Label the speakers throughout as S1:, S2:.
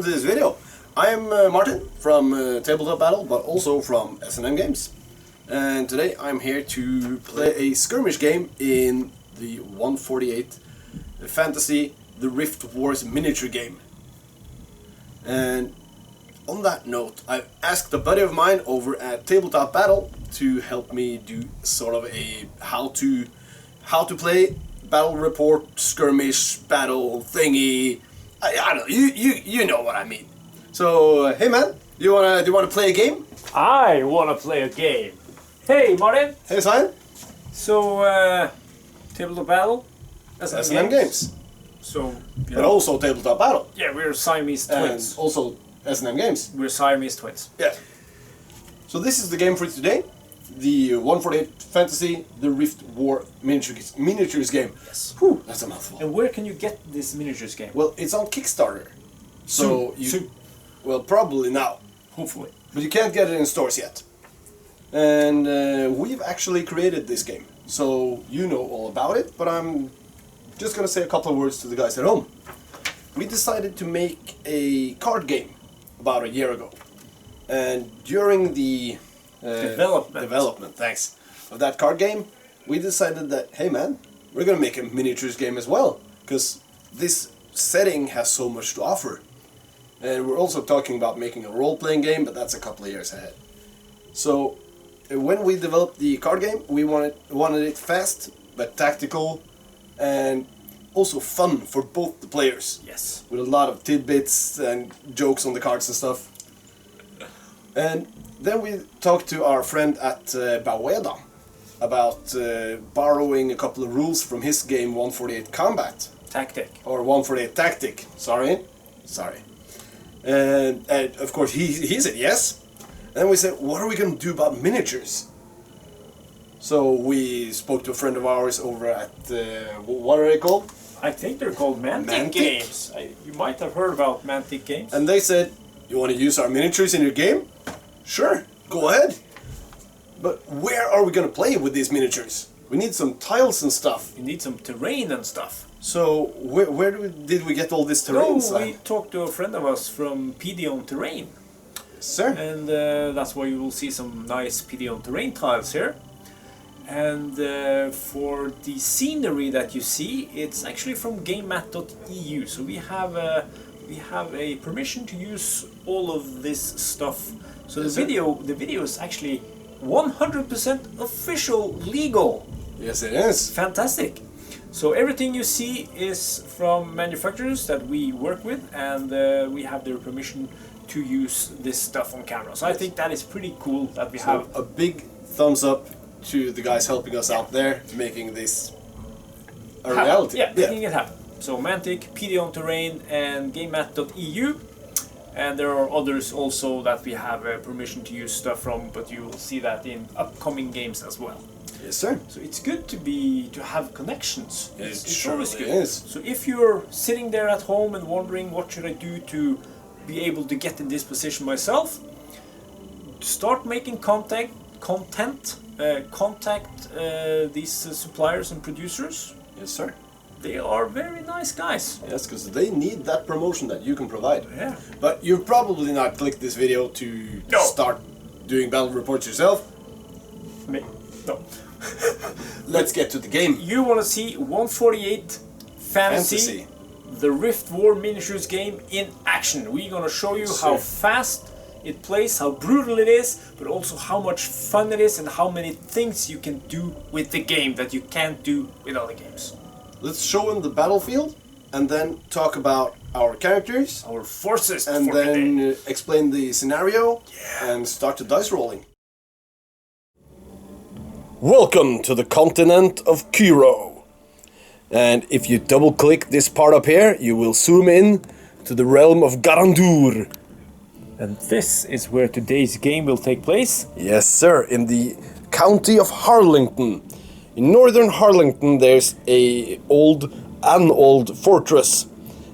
S1: to this video. I am Martin from Tabletopbattle, but also from S&M Games. And today I'm here to play a skirmish game in the 148 Fantasy The Rift Wars miniature game. And on that note, I've asked a buddy of mine over at Tabletopbattle to help me do sort of a how to play battle report, skirmish, battle thingy. I don't know, you know what I mean. So, hey man, do you wanna play a game?
S2: I wanna play a game. Hey Martin.
S1: Hey Simon.
S2: So, Tabletopbattle,
S1: S&M Games.
S2: So,
S1: But also Tabletopbattle.
S2: yeah, we're Siamese twins.
S1: And also S&M Games.
S2: We're Siamese twins.
S1: Yeah. So this is the game for today. The 148 Fantasy The Rift War miniatures game.
S2: Yes.
S1: Whew, that's a mouthful.
S2: And where can you get this miniatures game?
S1: Well, it's on Kickstarter. So
S2: Soon.
S1: Well, probably now.
S2: Hopefully.
S1: But you can't get it in stores yet. And we've actually created this game. So you know all about it, but I'm just gonna say a couple of words to the guys at home. We decided to make a card game about a year ago. And during the development, thanks, of that card game, we decided that, hey man, we're gonna make a miniatures game as well, because this setting has so much to offer. And we're also talking about making a role-playing game, but that's a couple of years ahead. So when we developed the card game, we wanted it fast but tactical and also fun for both the players.
S2: Yes.
S1: With a lot of tidbits and jokes on the cards and stuff. And then we talked to our friend at Baweda about borrowing a couple of rules from his game 148 Combat.
S2: Tactic.
S1: Or 148 Tactic, sorry. And of course he said yes. And then we said, what are we going to do about miniatures? So we spoke to a friend of ours over at, what are they called?
S2: I think they're called Mantic Games. You might have heard about Mantic Games.
S1: And they said, you want to use our miniatures in your game? Sure, go ahead. But where are we going to play with these miniatures? We need some tiles and stuff.
S2: You need some terrain and stuff.
S1: So where did we get all this terrain?
S2: We talked to a friend of us from PD on Terrain.
S1: Sir.
S2: And that's why you will see some nice PD on Terrain tiles here. And for the scenery that you see, it's actually from gamemat.eu. So we have a permission to use all of this stuff. So
S1: yes,
S2: the video is actually 100% official, legal.
S1: Yes, it is.
S2: Fantastic. So everything you see is from manufacturers that we work with, and we have their permission to use this stuff on camera. So I think that is pretty cool that we have
S1: a big thumbs up to the guys helping us out there, making this a reality.
S2: Yeah, making it happen. So Mantic, PD on Terrain, and gamemat.eu. And there are others also that we have permission to use stuff from, but you will see that in upcoming games as well.
S1: Yes, sir.
S2: So it's good to have connections. It's always good.
S1: Is.
S2: So if you're sitting there at home and wondering what should I do to be able to get in this position myself, start making content. Contact these suppliers and producers.
S1: Yes, sir.
S2: They are very nice guys.
S1: Yes, because they need that promotion that you can provide.
S2: Yeah.
S1: But you've probably not clicked this video to start doing battle reports yourself.
S2: No.
S1: Let's get to the game.
S2: You want to see 148 Fantasy, the Rift War miniatures game in action. We're going to show you how fast it plays, how brutal it is, but also how much fun it is and how many things you can do with the game that you can't do with other games.
S1: Let's show them the battlefield and then talk about our characters,
S2: our forces,
S1: and then explain the scenario and start the dice rolling. Welcome to the continent of Kiro. And if you double click this part up here, you will zoom in to the realm of Garandur.
S2: And this is where today's game will take place?
S1: Yes, sir, in the county of Harlington. In northern Harlington, there's an old fortress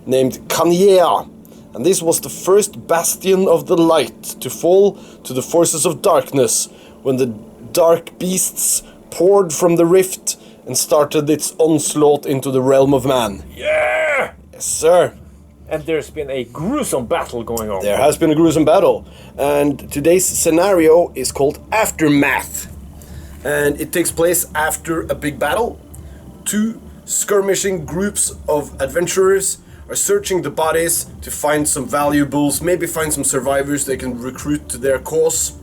S1: named Kanyea. And this was the first bastion of the light to fall to the forces of darkness when the dark beasts poured from the rift and started its onslaught into the realm of man.
S2: Yeah!
S1: Yes, sir.
S2: And there's been a gruesome battle going on.
S1: There has been a gruesome battle, and today's scenario is called Aftermath. And it takes place after a big battle. Two skirmishing groups of adventurers are searching the bodies to find some valuables, maybe find some survivors they can recruit to their cause.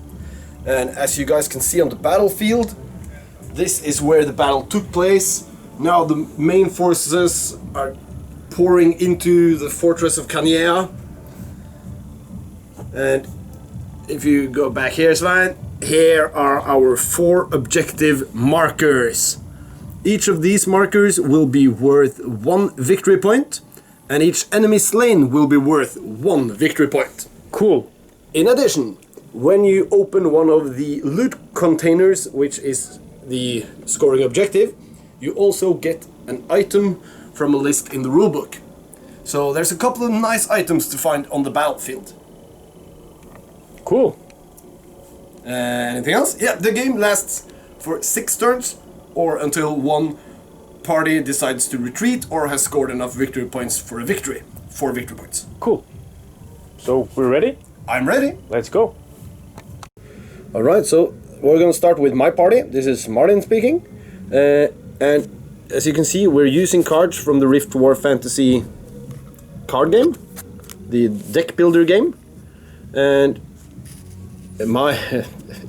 S1: And as you guys can see on the battlefield, this is where the battle took place. Now the main forces are pouring into the fortress of Kanyea. And if you go back here, Svein, here are our 4 objective markers. Each of these markers will be worth 1 victory point, and each enemy slain will be worth 1 victory point.
S2: Cool.
S1: In addition, when you open one of the loot containers, which is the scoring objective, you also get an item from a list in the rulebook. So there's a couple of nice items to find on the battlefield.
S2: Cool.
S1: Anything else? Yeah, the game lasts for 6 turns, or until one party decides to retreat or has scored enough victory points for a victory. 4 victory points.
S2: Cool. So, we're ready?
S1: I'm ready.
S2: Let's go.
S1: Alright, so we're gonna start with my party. This is Martin speaking. And as you can see, we're using cards from the Rift War Fantasy card game, the deck builder game. And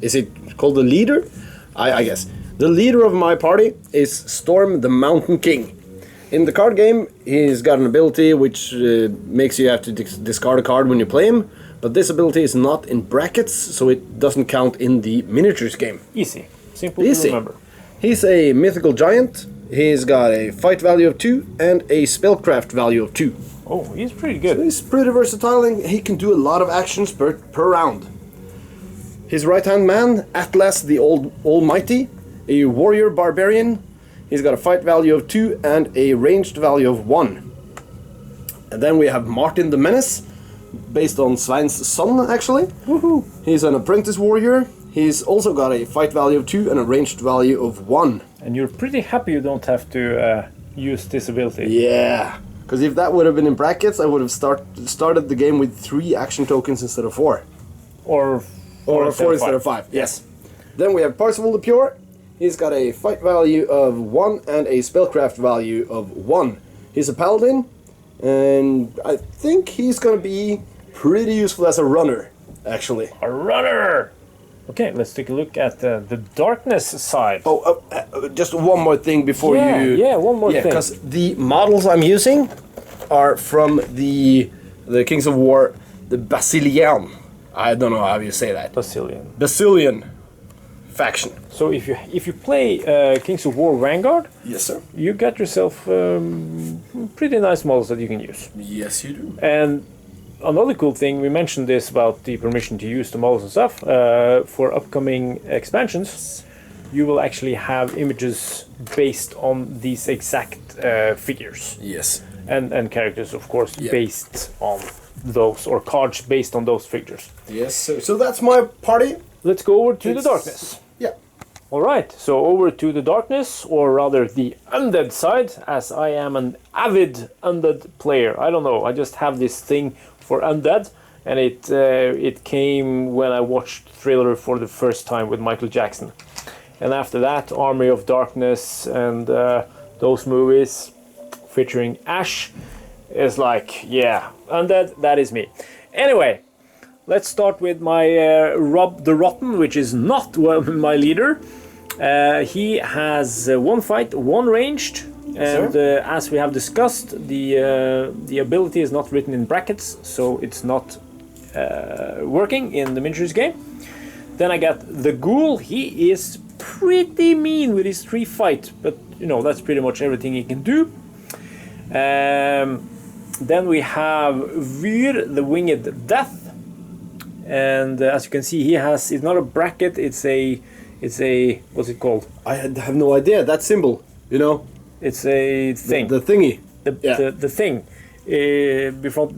S1: is it called the leader? I guess. The leader of my party is Storm the Mountain King. In the card game, he's got an ability which makes you have to discard a card when you play him, but this ability is not in brackets, so it doesn't count in the miniatures game.
S2: Easy. Simple to remember.
S1: He's a mythical giant. He's got a fight value of 2 and a spellcraft value of 2.
S2: Oh, he's pretty good.
S1: So he's pretty versatile and he can do a lot of actions per round. His right-hand man, Atlas the Almighty, a warrior barbarian. He's got a fight value of 2 and a ranged value of 1. And then we have Martin the Menace, based on Svein's son, actually.
S2: Woohoo!
S1: He's an apprentice warrior. He's also got a fight value of 2 and a ranged value of 1.
S2: And you're pretty happy you don't have to use this ability.
S1: Yeah, because if that would have been in brackets, I would have started the game with 3 action tokens instead of 4.
S2: Or
S1: 4 instead of 5, yes. Then we have Parzival the Pure. He's got a fight value of 1 and a spellcraft value of 1. He's a paladin, and I think he's going to be pretty useful as a runner, actually.
S2: A runner! Okay, let's take a look at the darkness side.
S1: Oh, just one more thing before you...
S2: Yeah, one more thing.
S1: Because the models I'm using are from the Kings of War, the Basilian. I don't know how you say that. Basilian faction.
S2: So if you play Kings of War Vanguard,
S1: yes, sir,
S2: you got yourself pretty nice models that you can use.
S1: Yes, you do.
S2: And another cool thing, we mentioned this about the permission to use the models and stuff. For upcoming expansions, you will actually have images based on these exact figures.
S1: Yes.
S2: And characters, of course, based on those, or cards based on those figures.
S1: Yes, so that's my party.
S2: Let's go over to the darkness.
S1: Yeah.
S2: Alright, so over to the darkness, or rather the undead side, as I am an avid undead player. I don't know, I just have this thing for undead, and it came when I watched Thriller for the first time with Michael Jackson. And after that, Army of Darkness and those movies featuring Ash is like, yeah, undead, that is me. Anyway, let's start with my Rob the Rotten, which is not my leader. He has 1 fight, 1 ranged, and as we have discussed, the ability is not written in brackets, so it's not working in the miniatures game. Then I got the Ghoul. He is pretty mean with his 3 fight, but you know, that's pretty much everything he can do. Then we have Vyr, the Winged Death, and as you can see, he has, it's not a bracket, it's a what's it called? I
S1: have no idea. That symbol, you know,
S2: it's a thing.
S1: The thingy.
S2: The thing. Before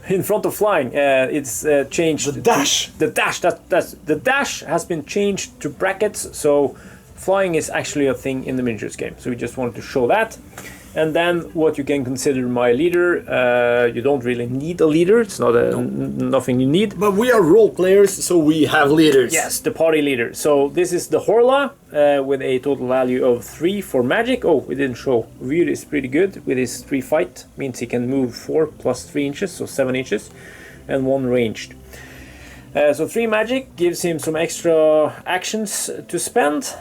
S2: in front of flying, it's changed.
S1: The dash.
S2: The dash. That's the dash has been changed to brackets. So flying is actually a thing in the miniatures game. So we just wanted to show that. And then what you can consider my leader, you don't really need a leader. It's not nothing you need.
S1: But we are role players, so we have leaders.
S2: Yes, the party leader. So this is the Horla with a total value of 3 for magic. Oh, we didn't show. Weird is pretty good with his 3 fight. Means he can move 4 plus 3 inches, so 7 inches. And 1 ranged. So 3 magic gives him some extra actions to spend.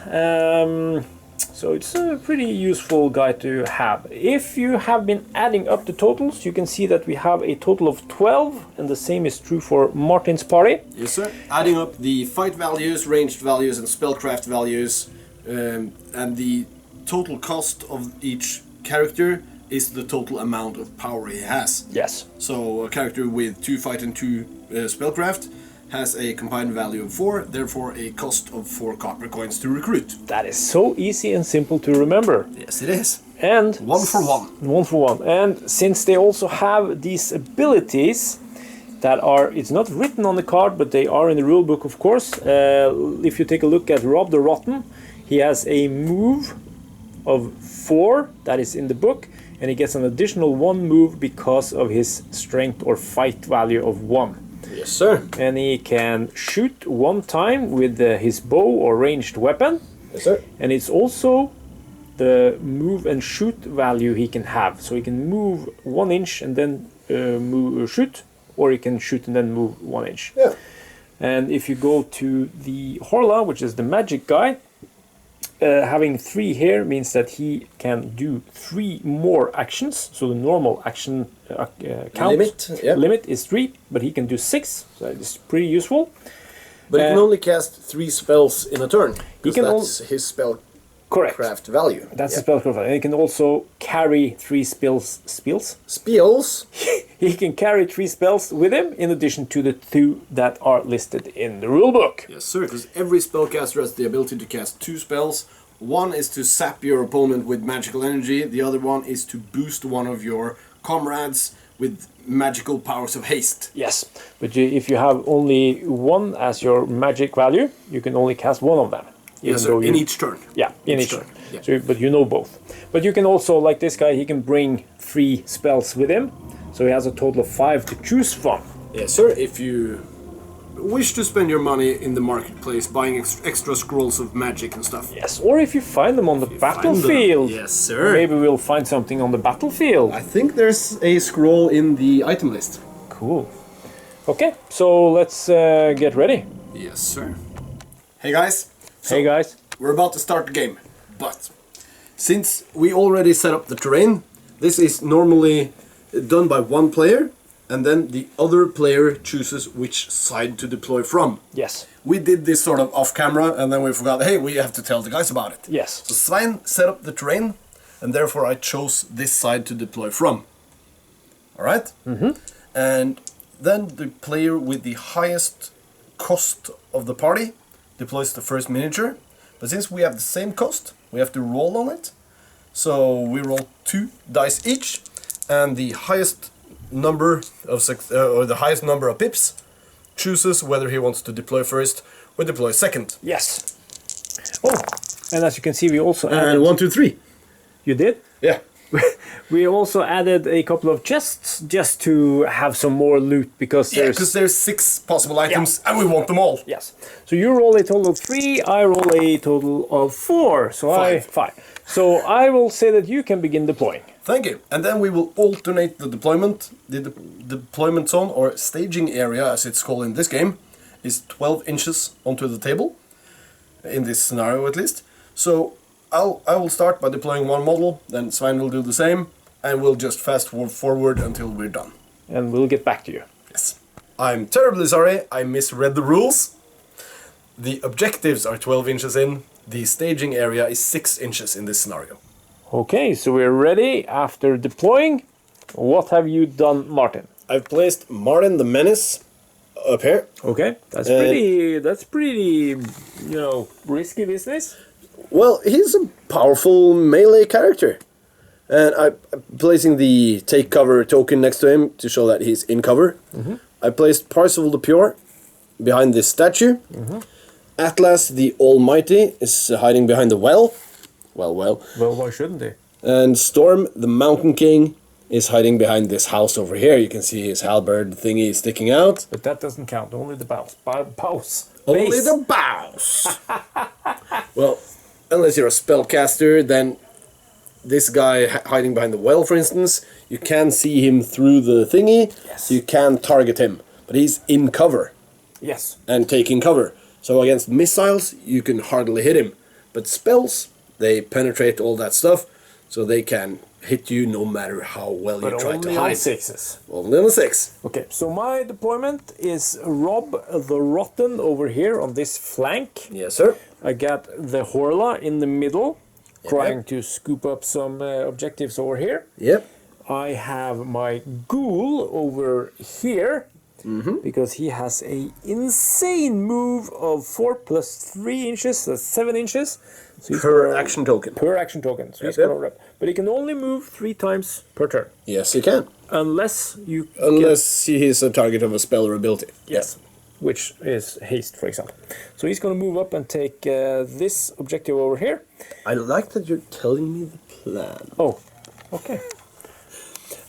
S2: So it's a pretty useful guy to have. If you have been adding up the totals, you can see that we have a total of 12, and the same is true for Martin's party.
S1: Yes, sir. Adding up the fight values, ranged values, and spellcraft values, and the total cost of each character is the total amount of power he has.
S2: Yes.
S1: So a character with 2 fight and 2 spellcraft has a combined value of 4, therefore a cost of 4 copper coins to recruit.
S2: That is so easy and simple to remember.
S1: Yes, it is.
S2: And
S1: 1 for 1.
S2: 1 for 1. And since they also have these abilities that are, it's not written on the card, but they are in the rulebook, of course. If you take a look at Rob the Rotten, he has a move of 4 that is in the book, and he gets an additional 1 move because of his strength or fight value of 1.
S1: Yes, sir.
S2: And he can shoot 1 time with his bow or ranged weapon.
S1: Yes, sir.
S2: And it's also the move and shoot value he can have. So he can move 1 inch and then shoot, or he can shoot and then move 1 inch.
S1: Yeah.
S2: And if you go to the Horla, which is the magic guy, having 3 here means that he can do 3 more actions. So the normal action count limit is 3, but he can do 6. So it's pretty useful.
S1: But he can only cast 3 spells in a turn.
S2: He can
S1: that's his spellcraft
S2: correct
S1: value.
S2: That's his spellcraft value. And he can also carry 3 spells.
S1: Spells?
S2: He can carry 3 spells with him in addition to the 2 that are listed in the rulebook.
S1: Yes, sir, because every spellcaster has the ability to cast 2 spells. One is to sap your opponent with magical energy, the other one is to boost one of your comrades with magical powers of haste.
S2: Yes, but if you have only 1 as your magic value, you can only cast 1 of them.
S1: Yes, sir, in each turn.
S2: Yeah, in each turn.
S1: Yeah.
S2: So, but you know both. But you can also, like this guy, he can bring 3 spells with him. So he has a total of 5 to choose from.
S1: Yes, sir. If you wish to spend your money in the marketplace buying extra scrolls of magic and stuff.
S2: Yes, or if you find them on the battlefield.
S1: Yes, sir.
S2: Maybe we'll find something on the battlefield.
S1: I think there's a scroll in the item list.
S2: Cool. Okay, so let's get ready.
S1: Yes, sir. Hey, guys.
S2: Hey, guys.
S1: We're about to start the game, but since we already set up the terrain, this is normally done by 1 player, and then the other player chooses which side to deploy from.
S2: Yes.
S1: We did this sort of off camera, and then we forgot, hey, we have to tell the guys about it.
S2: Yes.
S1: So Svein set up the terrain, and therefore I chose this side to deploy from. Alright?
S2: Mm-hmm.
S1: And then the player with the highest cost of the party deploys the first miniature. But since we have the same cost, we have to roll on it. So we roll 2 dice each, and the highest number of or the highest number of pips chooses whether he wants to deploy first or deploy second.
S2: Yes. Oh, and as you can see, we also added...
S1: And 1, 2, 3.
S2: You did?
S1: Yeah.
S2: We also added a couple of chests just to have some more loot because
S1: there's 6 possible items and we want them all.
S2: Yes. So you roll a total of 3, I roll a total of 4. So 5. So I will say that you can begin deploying.
S1: Thank you. And then we will alternate the deployment. The deployment zone, or staging area as it's called in this game, is 12 inches onto the table. In this scenario at least. So I will start by deploying 1 model, then Svein will do the same, and we'll just fast forward until we're done.
S2: And we'll get back to you.
S1: Yes. I'm terribly sorry, I misread the rules. The objectives are 12 inches in, the staging area is 6 inches in this scenario.
S2: Okay, so we're ready after deploying. What have you done, Martin?
S1: I've placed Martin the Menace up here.
S2: Okay, that's pretty, risky business.
S1: Well, he's a powerful melee character. And I'm placing the take cover token next to him to show that he's in cover. Mm-hmm. I placed Parzival the Pure behind this statue. Mm-hmm. Atlas the Almighty is hiding behind the well. Well.
S2: Well, why shouldn't he?
S1: And Storm, the Mountain King, is hiding behind this house over here. You can see his halberd thingy sticking out.
S2: But that doesn't count. Only the bows.
S1: Only the bows. Well, unless you're a spellcaster, then this guy hiding behind the well, for instance, you can see him through the thingy.
S2: Yes.
S1: So you can target him, but he's in cover.
S2: Yes.
S1: And taking cover. So against missiles, you can hardly hit him. But spells, they penetrate all that stuff, so they can hit you no matter how well you try to hide.
S2: Only on 6s.
S1: Only on a 6.
S2: Okay, so my deployment is Rob the Rotten over here on this flank.
S1: Yes, sir.
S2: I got the Horla in the middle, trying to scoop up some objectives over here.
S1: Yep.
S2: I have my Ghoul over here, because he has a insane move of 4 + 3 inches, that's 7 inches. So
S1: Per action token.
S2: Per action token. So
S1: Yep,
S2: he's gonna rep. But he can only move 3 times per turn.
S1: Yes, you can.
S2: Unless you
S1: Unless he is a target of a spell or ability.
S2: Yes. Which is haste, for example. So he's going to move up and take this objective over here.
S1: I like that you're telling me the plan.
S2: Oh, okay.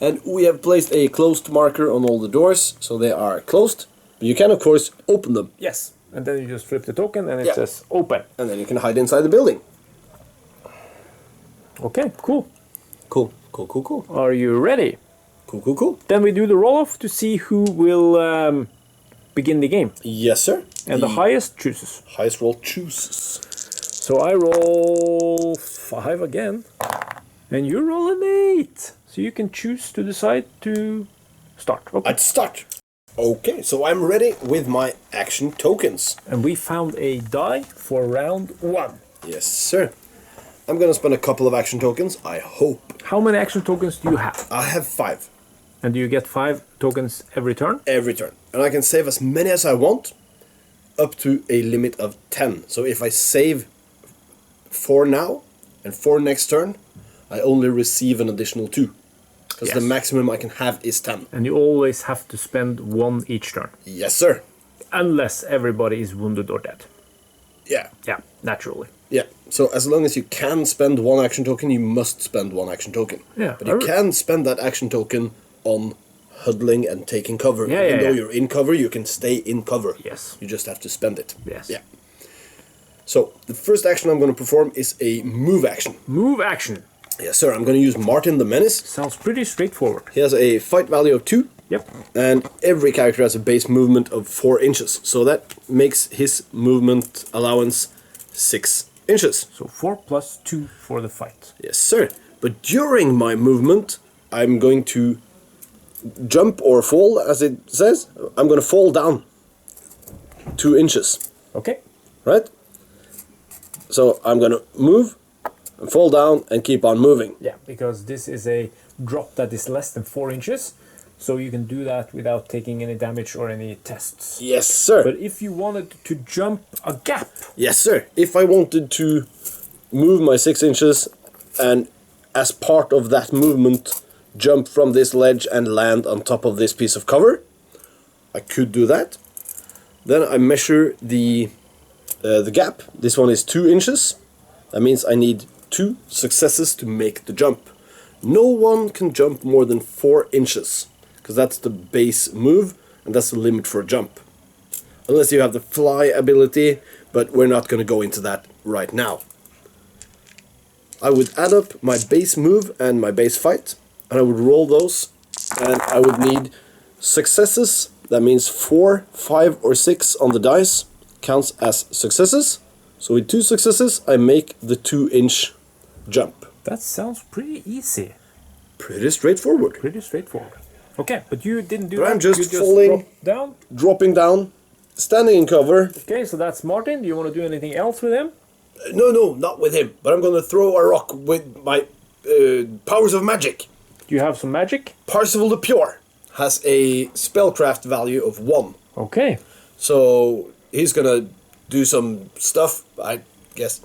S1: And we have placed a closed marker on all the doors, so they are closed. But you can, of course, open them.
S2: Yes. And then you just flip the token and it
S1: Yeah.
S2: says open.
S1: And then you can hide inside the building.
S2: Okay, cool.
S1: Cool, cool, cool, cool.
S2: Are you ready?
S1: Cool, cool, cool.
S2: Then we do the roll-off to see who will begin the game.
S1: Yes, sir.
S2: And the highest chooses.
S1: highest roll chooses.
S2: So I roll 5 again. And you roll an 8. So you can choose to decide to start. Okay.
S1: I'd start. Okay, so I'm ready with my action tokens.
S2: And we found a die for round 1.
S1: Yes, sir. I'm gonna spend a couple of action tokens, I hope.
S2: How many action tokens do you have?
S1: I have 5
S2: And do you get 5 tokens every turn?
S1: every turn. And I can save as many as I want, up to a limit of 10. So if I save 4 now, and 4 next turn, I only receive an additional 2. Because the
S2: Yes.
S1: maximum I can have is 10.
S2: And you always have to spend 1 each turn.
S1: Yes, sir.
S2: Unless everybody is wounded or dead.
S1: Yeah.
S2: Yeah, naturally.
S1: Yeah, so as long as you can spend 1 action token, you must spend 1 action token.
S2: Yeah,
S1: But you can spend that action token on huddling and taking cover.
S2: Yeah,
S1: Even
S2: yeah,
S1: though
S2: yeah.
S1: you're in cover, you can stay in cover.
S2: Yes.
S1: You just have to spend it.
S2: Yes.
S1: Yeah. So, the first action I'm going to perform is a move action.
S2: Move action.
S1: Yes, sir. I'm going to use Martin the Menace.
S2: Sounds pretty straightforward.
S1: He has a fight value of 2.
S2: Yep.
S1: And every character has a base movement of 4 inches. So that makes his movement allowance 6 inches.
S2: So 4 + 2 for the fight.
S1: Yes, sir. But during my movement, I'm going to jump or fall, as it says. I'm going to fall down 2 inches,
S2: Okay.
S1: right? So I'm going to move and fall down and keep on moving.
S2: Yeah, because this is a drop that is less than 4 inches. So you can do that without taking any damage or any tests.
S1: Yes, sir.
S2: But if you wanted to jump a gap,
S1: Yes, sir. If I wanted to move my 6 inches and as part of that movement jump from this ledge and land on top of this piece of cover, I could do that. Then I measure the gap. This one is 2 inches. That means I need 2 successes to make the jump. No one can jump more than 4 inches, because that's the base move, and that's the limit for a jump. Unless you have the fly ability, but we're not going to go into that right now. I would add up my base move and my base fight, and I would roll those, and I would need successes. That means 4, 5, or 6 on the dice counts as successes. So with 2 successes, I make the 2-inch jump.
S2: that sounds pretty easy.
S1: Pretty straightforward.
S2: Pretty straightforward. Okay, but you didn't do
S1: But
S2: that.
S1: I'm just
S2: you
S1: falling.
S2: dropped down.
S1: Dropping down, standing in cover.
S2: Okay, so that's Martin. Do you want to do anything else with him?
S1: No, not with him. But I'm going to throw a rock with my powers of magic.
S2: Do you have some magic?
S1: Parzival the Pure has a spellcraft value of 1.
S2: Okay.
S1: So he's gonna do some stuff, I guess,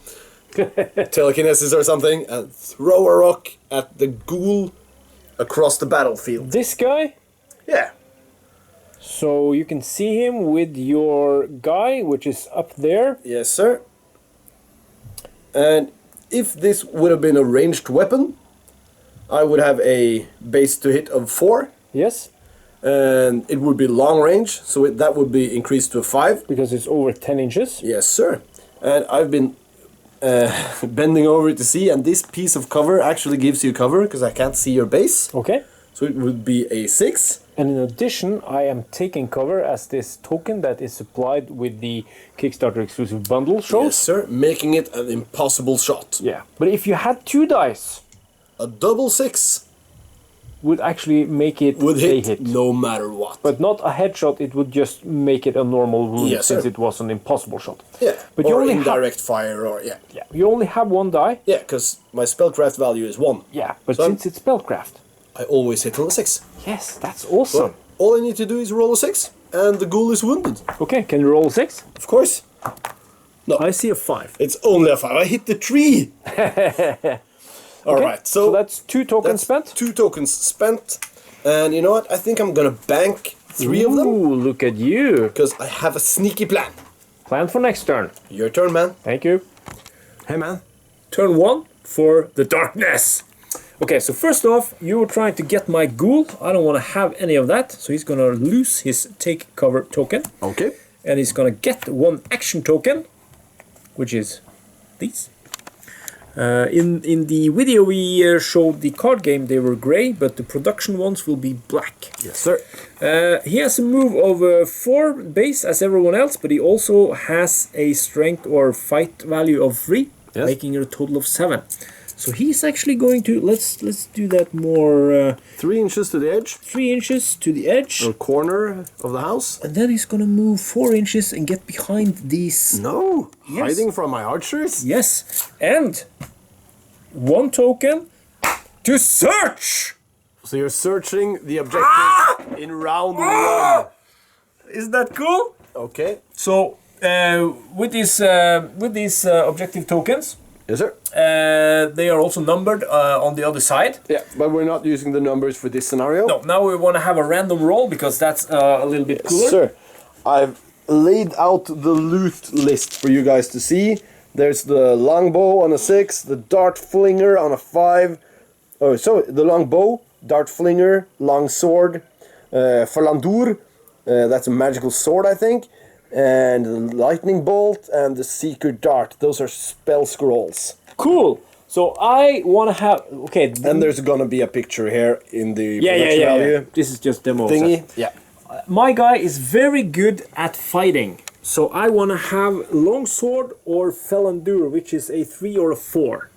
S1: telekinesis or something, and throw a rock at the ghoul across the battlefield.
S2: This guy?
S1: Yeah.
S2: So you can see him with your guy, which is up there.
S1: Yes, sir. And if this would have been a ranged weapon, I would have a base to hit of 4.
S2: Yes.
S1: And it would be long range, so that would be increased to a 5.
S2: Because it's over 10 inches.
S1: Yes, sir. And I've been bending over to see, and this piece of cover actually gives you cover, because I can't see your base.
S2: Okay.
S1: So it would be a 6.
S2: And in addition, I am taking cover as this token that is supplied with the Kickstarter exclusive bundle shows.
S1: Yes, sir. Making it an impossible shot.
S2: Yeah. But if you had 2 dice,
S1: A double 6
S2: would actually make it
S1: would
S2: a
S1: hit,
S2: hit.
S1: no matter what.
S2: But not a headshot, it would just make it a normal wound,
S1: Yes,
S2: since
S1: sir.
S2: it was an impossible shot.
S1: Yeah,
S2: But
S1: or
S2: you only
S1: indirect fire, or yeah.
S2: Yeah, you only have 1 die.
S1: Yeah, because my spellcraft value is 1.
S2: Yeah, but
S1: So
S2: since it's spellcraft.
S1: I always hit on a 6.
S2: Yes, that's awesome.
S1: So all I need to do is roll a 6, and the ghoul is wounded.
S2: Okay, can you roll a 6?
S1: Of course. No,
S2: I see a 5.
S1: it's only a 5. I hit the tree. Alright,
S2: So that's 2 tokens spent.
S1: 2 tokens spent. And you know what? I think I'm gonna bank 3 of them.
S2: Ooh, look at you.
S1: Because I have a sneaky plan.
S2: Plan for next turn.
S1: Your turn, man.
S2: Thank you.
S1: Hey, man.
S2: Turn 1 for the darkness. Okay, so first off, you were trying to get my ghoul. I don't want to have any of that. So he's gonna lose his take cover token.
S1: Okay.
S2: And he's gonna get 1 action token, which is these. In the video we showed the card game, they were grey, but the production ones will be black.
S1: Yes, sir.
S2: He has a move of 4 base as everyone else, but he also has a strength or fight value of 3,
S1: Yes.
S2: making it a total of 7. So he's actually going to let's do that more
S1: 3 inches to the edge,
S2: 3 inches to the edge,
S1: or corner of the house.
S2: and then he's gonna move 4 inches and get behind these.
S1: No,
S2: Yes.
S1: hiding from my archers.
S2: Yes, and 1 token to search.
S1: So you're searching the objective in round 1.
S2: Isn't that cool?
S1: Okay.
S2: So with these objective tokens,
S1: Yes, sir.
S2: they are also numbered on the other side.
S1: Yeah, but we're not using the numbers for this scenario.
S2: No, now we want to have a random roll because that's a little bit cooler.
S1: Sir, I've laid out the loot list for you guys to see. There's the longbow on a 6, the dart flinger on a 5. Oh, so the longbow, dart flinger, long sword, falandur, that's a magical sword, I think, and the lightning bolt and the seeker dart. Those are spell scrolls.
S2: Cool. So I want to have
S1: And there's gonna be a picture here in the
S2: yeah.
S1: production value
S2: This is just demo
S1: thingy.
S2: set.
S1: Yeah.
S2: My guy is very good at fighting, so I want to have longsword or falandur, which is a 3 or a 4.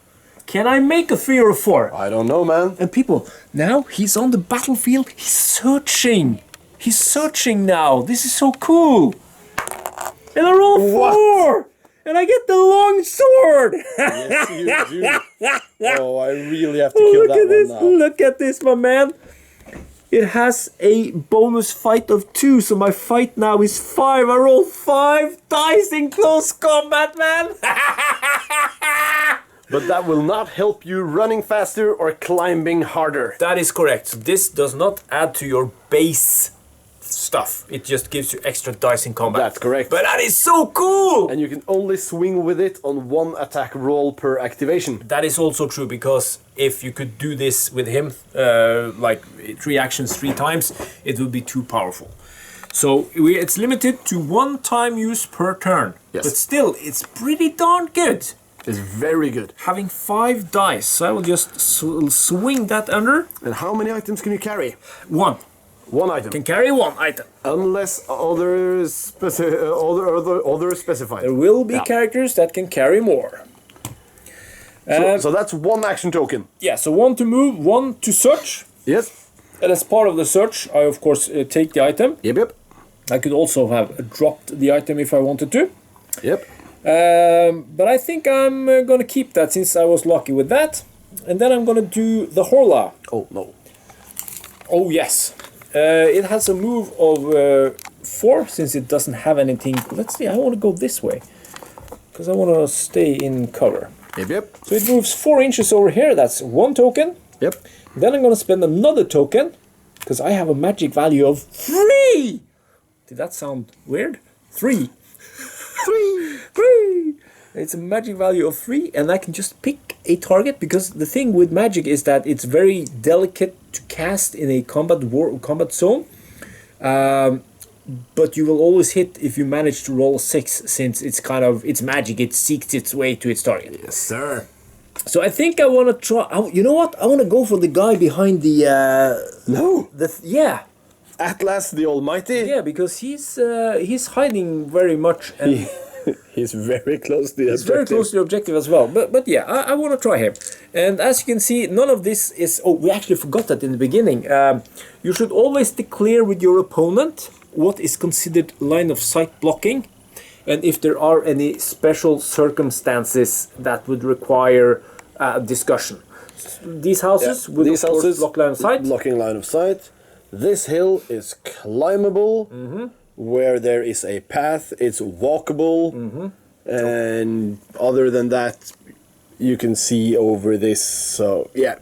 S2: Can I make a 3 or a 4?
S1: I don't know, man.
S2: And people, now he's on the battlefield. He's searching. He's searching now. This is so cool. And I roll a 4. And I get the long sword.
S1: Yes, you do. Oh, I really have to kill
S2: Look
S1: that
S2: at this.
S1: one now.
S2: Look at this, my man. It has a bonus fight of 2, so my fight now is 5. I roll 5 dice in close combat, man.
S1: But that will not help you running faster or climbing harder.
S2: That is correct. So this does not add to your base stuff. It just gives you extra dice in combat.
S1: That's correct.
S2: But that is so cool!
S1: And you can only swing with it on 1 attack roll per activation.
S2: That is also true, because if you could do this with him, like 3 actions 3 times, it would be too powerful. So it's limited to 1 time use per turn.
S1: Yes.
S2: But still, it's pretty darn good.
S1: It's very good.
S2: Having 5 dice, so I will just swing that under.
S1: And how many items can you carry?
S2: 1.
S1: 1 item.
S2: Can carry 1 item.
S1: Unless other specified.
S2: There will be characters that can carry more.
S1: So that's 1 action token.
S2: Yeah, so 1 to move, 1 to search.
S1: Yes.
S2: And as part of the search, I of course take the item.
S1: Yep.
S2: I could also have dropped the item if I wanted to.
S1: Yep.
S2: But I think I'm gonna keep that since I was lucky with that. And then I'm gonna do the Horla.
S1: Oh, no.
S2: Oh yes. It has a move of 4 since it doesn't have anything. Let's see, I want to go this way. Because I want to stay in cover.
S1: Yep.
S2: So it moves 4 inches over here. That's 1 token.
S1: Yep.
S2: Then I'm going to spend another token. Because I have a magic value of 3! Did that sound weird? 3. 3! It's a magic value of 3. And I can just pick a target, because the thing with magic is that it's very delicate to cast in a combat zone. But you will always hit if you manage to roll a 6, since it's magic. It seeks its way to its target.
S1: Yes, sir.
S2: So I think I want to try. You know what? I want to go for the guy behind the.
S1: No.
S2: Yeah.
S1: Atlas the Almighty.
S2: Yeah, because he's hiding very much, and
S1: He's very close to the
S2: he's very close to the objective as well. But yeah, I want to try him. And as you can see, none of this is. Oh, we actually forgot that in the beginning. You should always declare with your opponent what is considered line of sight blocking, and if there are any special circumstances that would require discussion. These houses would of course block line of sight.
S1: Blocking line of sight. This hill is climbable. Where there is a path, it's walkable. And other than that, you can see over this. So yeah.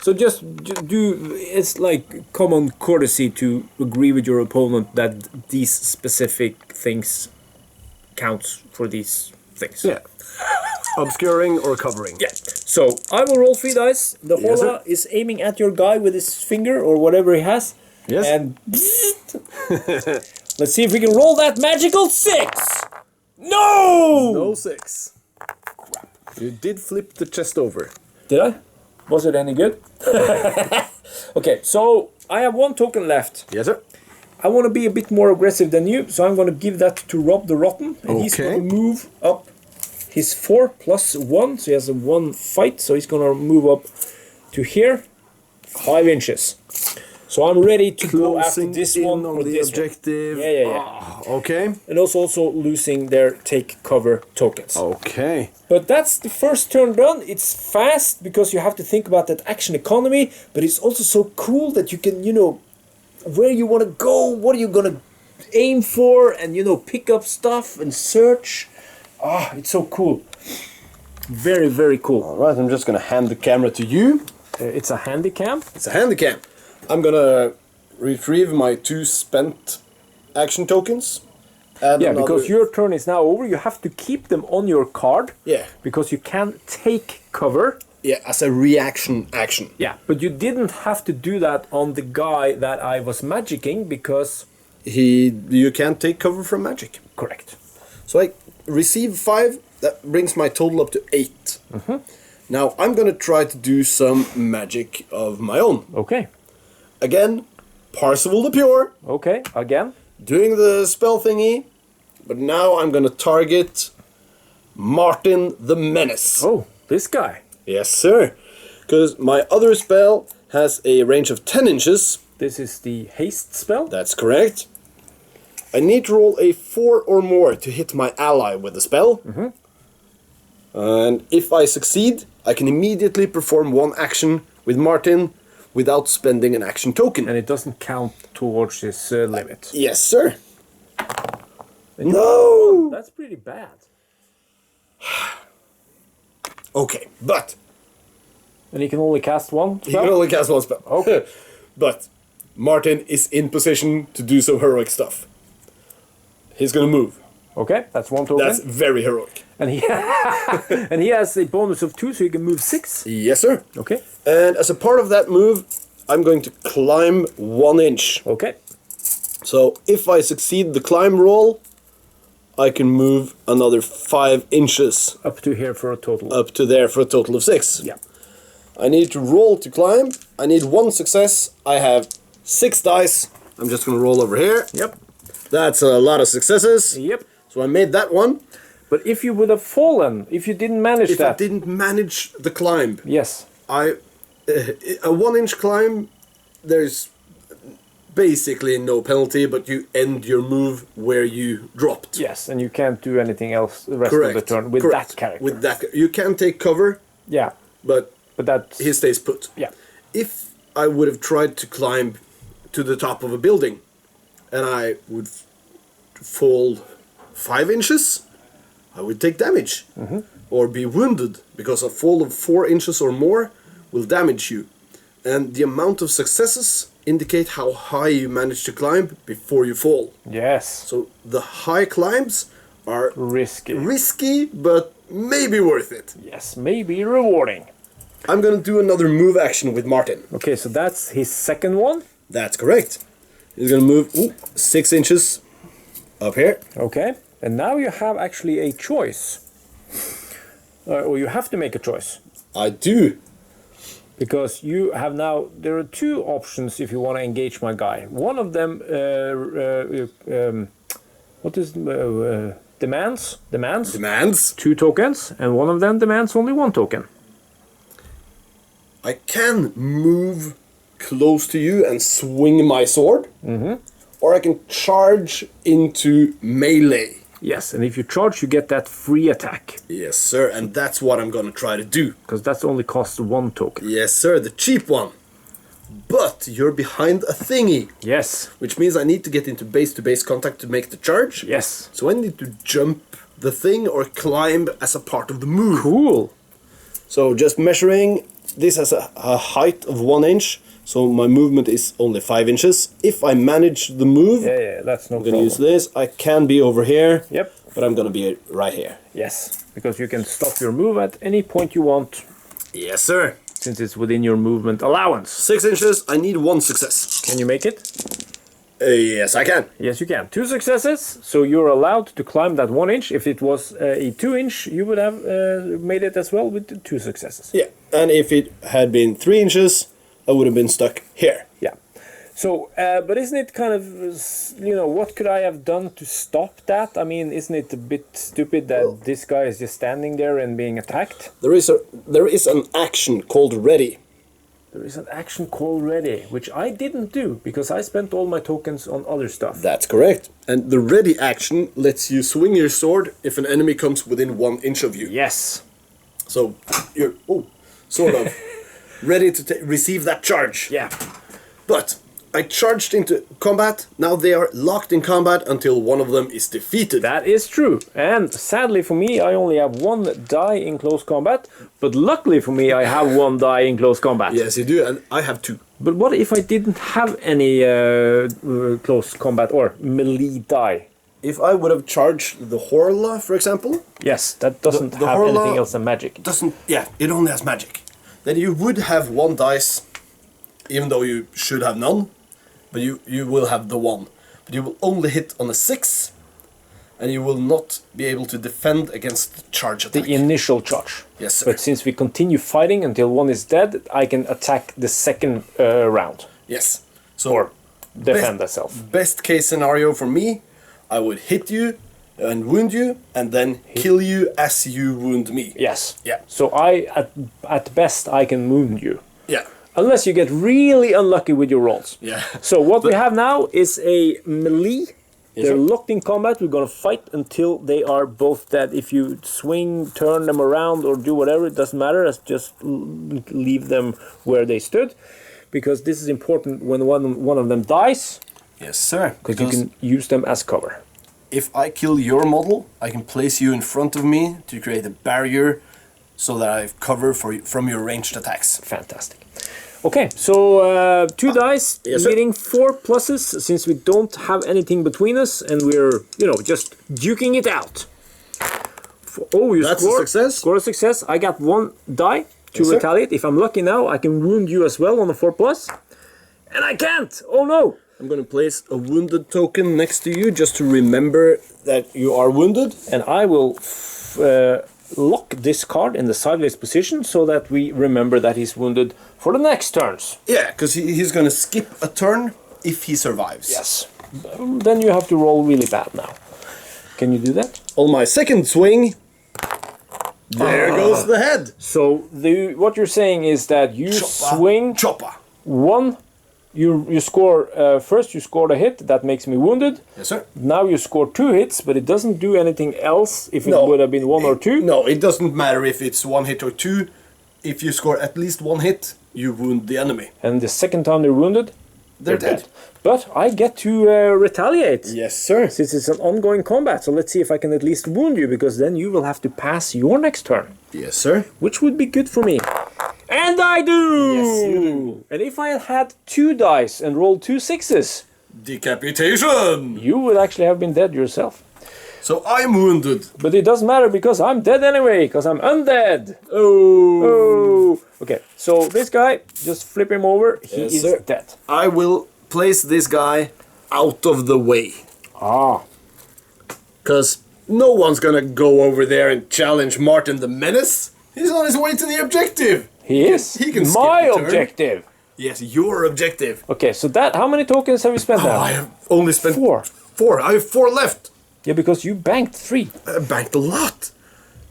S2: So just do. It's like common courtesy to agree with your opponent that these specific things counts for these things.
S1: Yeah. Obscuring or covering.
S2: Yeah. So I will roll 3 dice. The
S1: Yes,
S2: Hola is aiming at your guy with his finger or whatever he has.
S1: Yes.
S2: And let's see if we can roll that magical 6. No.
S1: No 6. Crap. You did flip the chest over.
S2: Did I? Was it any good? Okay, so I have 1 token left.
S1: Yes, sir.
S2: I want to be a bit more aggressive than you, so I'm going to give that to Rob the Rotten. And he's going to move up his 4 plus 1, so he has a 1 fight, so he's going to move up to here, 5 inches. So I'm ready to go after this one
S1: on
S2: or
S1: the
S2: this
S1: objective.
S2: one. Yeah.
S1: Okay.
S2: And also losing their take cover tokens.
S1: Okay.
S2: But that's the first turn done. It's fast because you have to think about that action economy, but it's also so cool that you can, where you want to go, what are you going to aim for, and, pick up stuff and search. It's so cool. Very, very cool.
S1: All right, I'm just going to hand the camera to you.
S2: It's a handy cam.
S1: It's a handy cam. I'm going to retrieve my 2 spent action tokens.
S2: Because your turn is now over, you have to keep them on your card.
S1: Yeah.
S2: Because you can take cover.
S1: Yeah, as a reaction action.
S2: Yeah, but you didn't have to do that on the guy that I was magicking because...
S1: You can't take cover from magic.
S2: Correct.
S1: So I receive 5, that brings my total up to 8. Now I'm going to try to do some magic of my own.
S2: Okay.
S1: Again, Parzival the Pure.
S2: Okay, again.
S1: Doing the spell thingy, but now I'm going to target Martin the Menace.
S2: Oh, this guy.
S1: Yes, sir. Because my other spell has a range of 10 inches.
S2: This is the haste spell?
S1: That's correct. I need to roll a 4 or more to hit my ally with the spell. And if I succeed, I can immediately perform 1 action with Martin without spending an action token.
S2: And it doesn't count towards his limit.
S1: Yes, sir. No!
S2: That's pretty bad.
S1: Okay, but...
S2: And he can only cast 1 spell?
S1: He can only cast 1 spell.
S2: Okay.
S1: But Martin is in position to do some heroic stuff. He's gonna move.
S2: Okay, that's 1 token.
S1: That's very heroic.
S2: And he and he has a bonus of 2, so he can move 6.
S1: Yes, sir.
S2: Okay.
S1: And as a part of that move, I'm going to climb 1 inch.
S2: Okay.
S1: So if I succeed the climb roll, I can move another 5 inches.
S2: Up to here for a total.
S1: Up to there for a total of 6.
S2: Yeah.
S1: I need to roll to climb. I need 1 success. I have 6 dice. I'm just going to roll over here.
S2: Yep.
S1: That's a lot of successes.
S2: Yep.
S1: So I made that one.
S2: But if you would have fallen, if you didn't manage
S1: If
S2: that...
S1: I didn't manage the climb,
S2: Yes.
S1: a 1 inch climb, there's basically no penalty, but you end your move where you dropped.
S2: Yes, and you can't do anything else the rest
S1: Correct.
S2: of the turn with
S1: Correct.
S2: that character.
S1: With that, you can take cover,
S2: Yeah,
S1: but
S2: that's...
S1: he stays put.
S2: Yeah.
S1: If I would have tried to climb to the top of a building, and I would fall 5 inches, I would take damage. Or be wounded, because a fall of 4 inches or more will damage you. And the amount of successes indicate how high you manage to climb before you fall.
S2: Yes.
S1: So the high climbs are
S2: risky,
S1: but maybe worth it.
S2: yes, maybe rewarding.
S1: I'm gonna do another move action with Martin.
S2: Okay, so that's his second one.
S1: That's correct. He's gonna move 6 inches up here.
S2: Okay, and now you have actually a choice. Or you have to make a choice.
S1: I do.
S2: Because you have now, there are 2 options if you want to engage my guy. One of them, what is, demands?
S1: Demands.
S2: 2 tokens, and one of them demands only 1 token.
S1: I can move close to you and swing my sword. Or I can charge into melee.
S2: Yes, and if you charge, you get that free attack.
S1: Yes, sir, and that's what I'm gonna try to do.
S2: Because that's only costs 1 token.
S1: Yes, sir, the cheap one. But you're behind a thingy.
S2: Yes.
S1: Which means I need to get into base-to-base contact to make the charge.
S2: Yes.
S1: So I need to jump the thing or climb as a part of the move.
S2: Cool.
S1: So just measuring, this has a height of 1 inch. So my movement is only 5 inches. If I manage the move,
S2: Yeah, that's no
S1: I'm
S2: problem.
S1: gonna use this. I can be over here.
S2: Yep.
S1: But I'm gonna be right here.
S2: Yes, because you can stop your move at any point you want,
S1: Yes, sir.
S2: since it's within your movement allowance.
S1: 6 inches. I need 1 success.
S2: Can you make it?
S1: Yes, I can.
S2: Yes, you can. 2 successes, so you're allowed to climb that 1 inch. If it was a 2 inch, you would have made it as well with 2 successes.
S1: Yeah. And if it had been 3 inches, I would have been stuck here.
S2: Yeah. So, but isn't it kind of, what could I have done to stop that? I mean, isn't it a bit stupid that this guy is just standing there and being attacked?
S1: There is an action called ready.
S2: There is an action called ready, which I didn't do because I spent all my tokens on other stuff.
S1: That's correct. And the ready action lets you swing your sword if an enemy comes within 1 inch of you.
S2: Yes.
S1: So you're sort of ready to receive that charge.
S2: Yeah.
S1: But I charged into combat. Now they are locked in combat until one of them is defeated.
S2: That is true. And sadly for me, I only have 1 die in close combat. But luckily for me, I have 1 die in close combat.
S1: Yes, you do, and I have 2.
S2: But what if I didn't have any close combat or melee die?
S1: If I would have charged the Horla, for example,
S2: Yes, that doesn't
S1: The
S2: have
S1: Horla
S2: anything else than magic.
S1: it only has magic. Then you would have 1 dice, even though you should have none, but you will have the 1. But you will only hit on a 6, and you will not be able to defend against the charge attack.
S2: The initial charge.
S1: Yes, sir.
S2: But since we continue fighting until 1 is dead, I can attack the second round.
S1: Yes. So
S2: Or defend myself.
S1: best case scenario for me, I would hit you and wound you, and then kill you as you wound me.
S2: Yes.
S1: Yeah.
S2: So at best, I can wound you.
S1: Yeah.
S2: Unless you get really unlucky with your rolls.
S1: Yeah.
S2: So what we have now is a melee. They're
S1: sir.
S2: locked in combat. We're gonna fight until they are both dead. If you swing, turn them around, or do whatever, it doesn't matter. Just leave them where they stood, because this is important when one of them dies,
S1: Yes, sir.
S2: because you can use them as cover.
S1: If I kill your model, I can place you in front of me to create a barrier so that I have cover from your ranged attacks.
S2: Fantastic. Okay, so 2 dice,
S1: Yes, sir.
S2: meaning 4 pluses, since we don't have anything between us, and we're, just duking it out. You
S1: That's
S2: score.
S1: a success.
S2: Score a success. I got 1 die to
S1: Yes, sir.
S2: retaliate. If I'm lucky now, I can wound you as well on a 4 plus. And I can't! Oh no!
S1: I'm going to place a wounded token next to you just to remember that you are wounded.
S2: And I will lock this card in the sideways position so that we remember that he's wounded for the next turns.
S1: Yeah, because he's going to skip a turn if he survives.
S2: Yes. Then you have to roll really bad now. Can you do that?
S1: On my second swing, there goes the head.
S2: So what you're saying is that you swing
S1: Chopper.
S2: 1. You score first. You scored a hit that makes me wounded.
S1: Yes, sir.
S2: Now you score 2 hits, but it doesn't do anything else if it would have been 1 or 2.
S1: No, it doesn't matter if it's 1 hit or 2. If you score at least 1 hit, you wound the enemy.
S2: And the second time they're wounded,
S1: They're dead.
S2: But I get to retaliate.
S1: Yes, sir.
S2: Since it's an ongoing combat, so let's see if I can at least wound you, because then you will have to pass your next turn,
S1: Yes, sir.
S2: which would be good for me. And I do!
S1: Yes, you do.
S2: And if I had had 2 dice and rolled 2 6s,
S1: Decapitation.
S2: you would actually have been dead yourself.
S1: So I'm wounded.
S2: But it doesn't matter because I'm dead anyway, because I'm undead.
S1: Oh.
S2: Okay, so this guy, just flip him over. He is dead.
S1: I will place this guy out of the way.
S2: Ah.
S1: Because no one's gonna go over there and challenge Martin the Menace. He's on his way to the objective.
S2: He is.
S1: He can
S2: my
S1: skip a turn.
S2: objective.
S1: Yes, your objective.
S2: Okay, so that, how many tokens have you spent now?
S1: I have only spent
S2: 4.
S1: 4. I have 4 left.
S2: Yeah, because you banked 3.
S1: I banked a lot.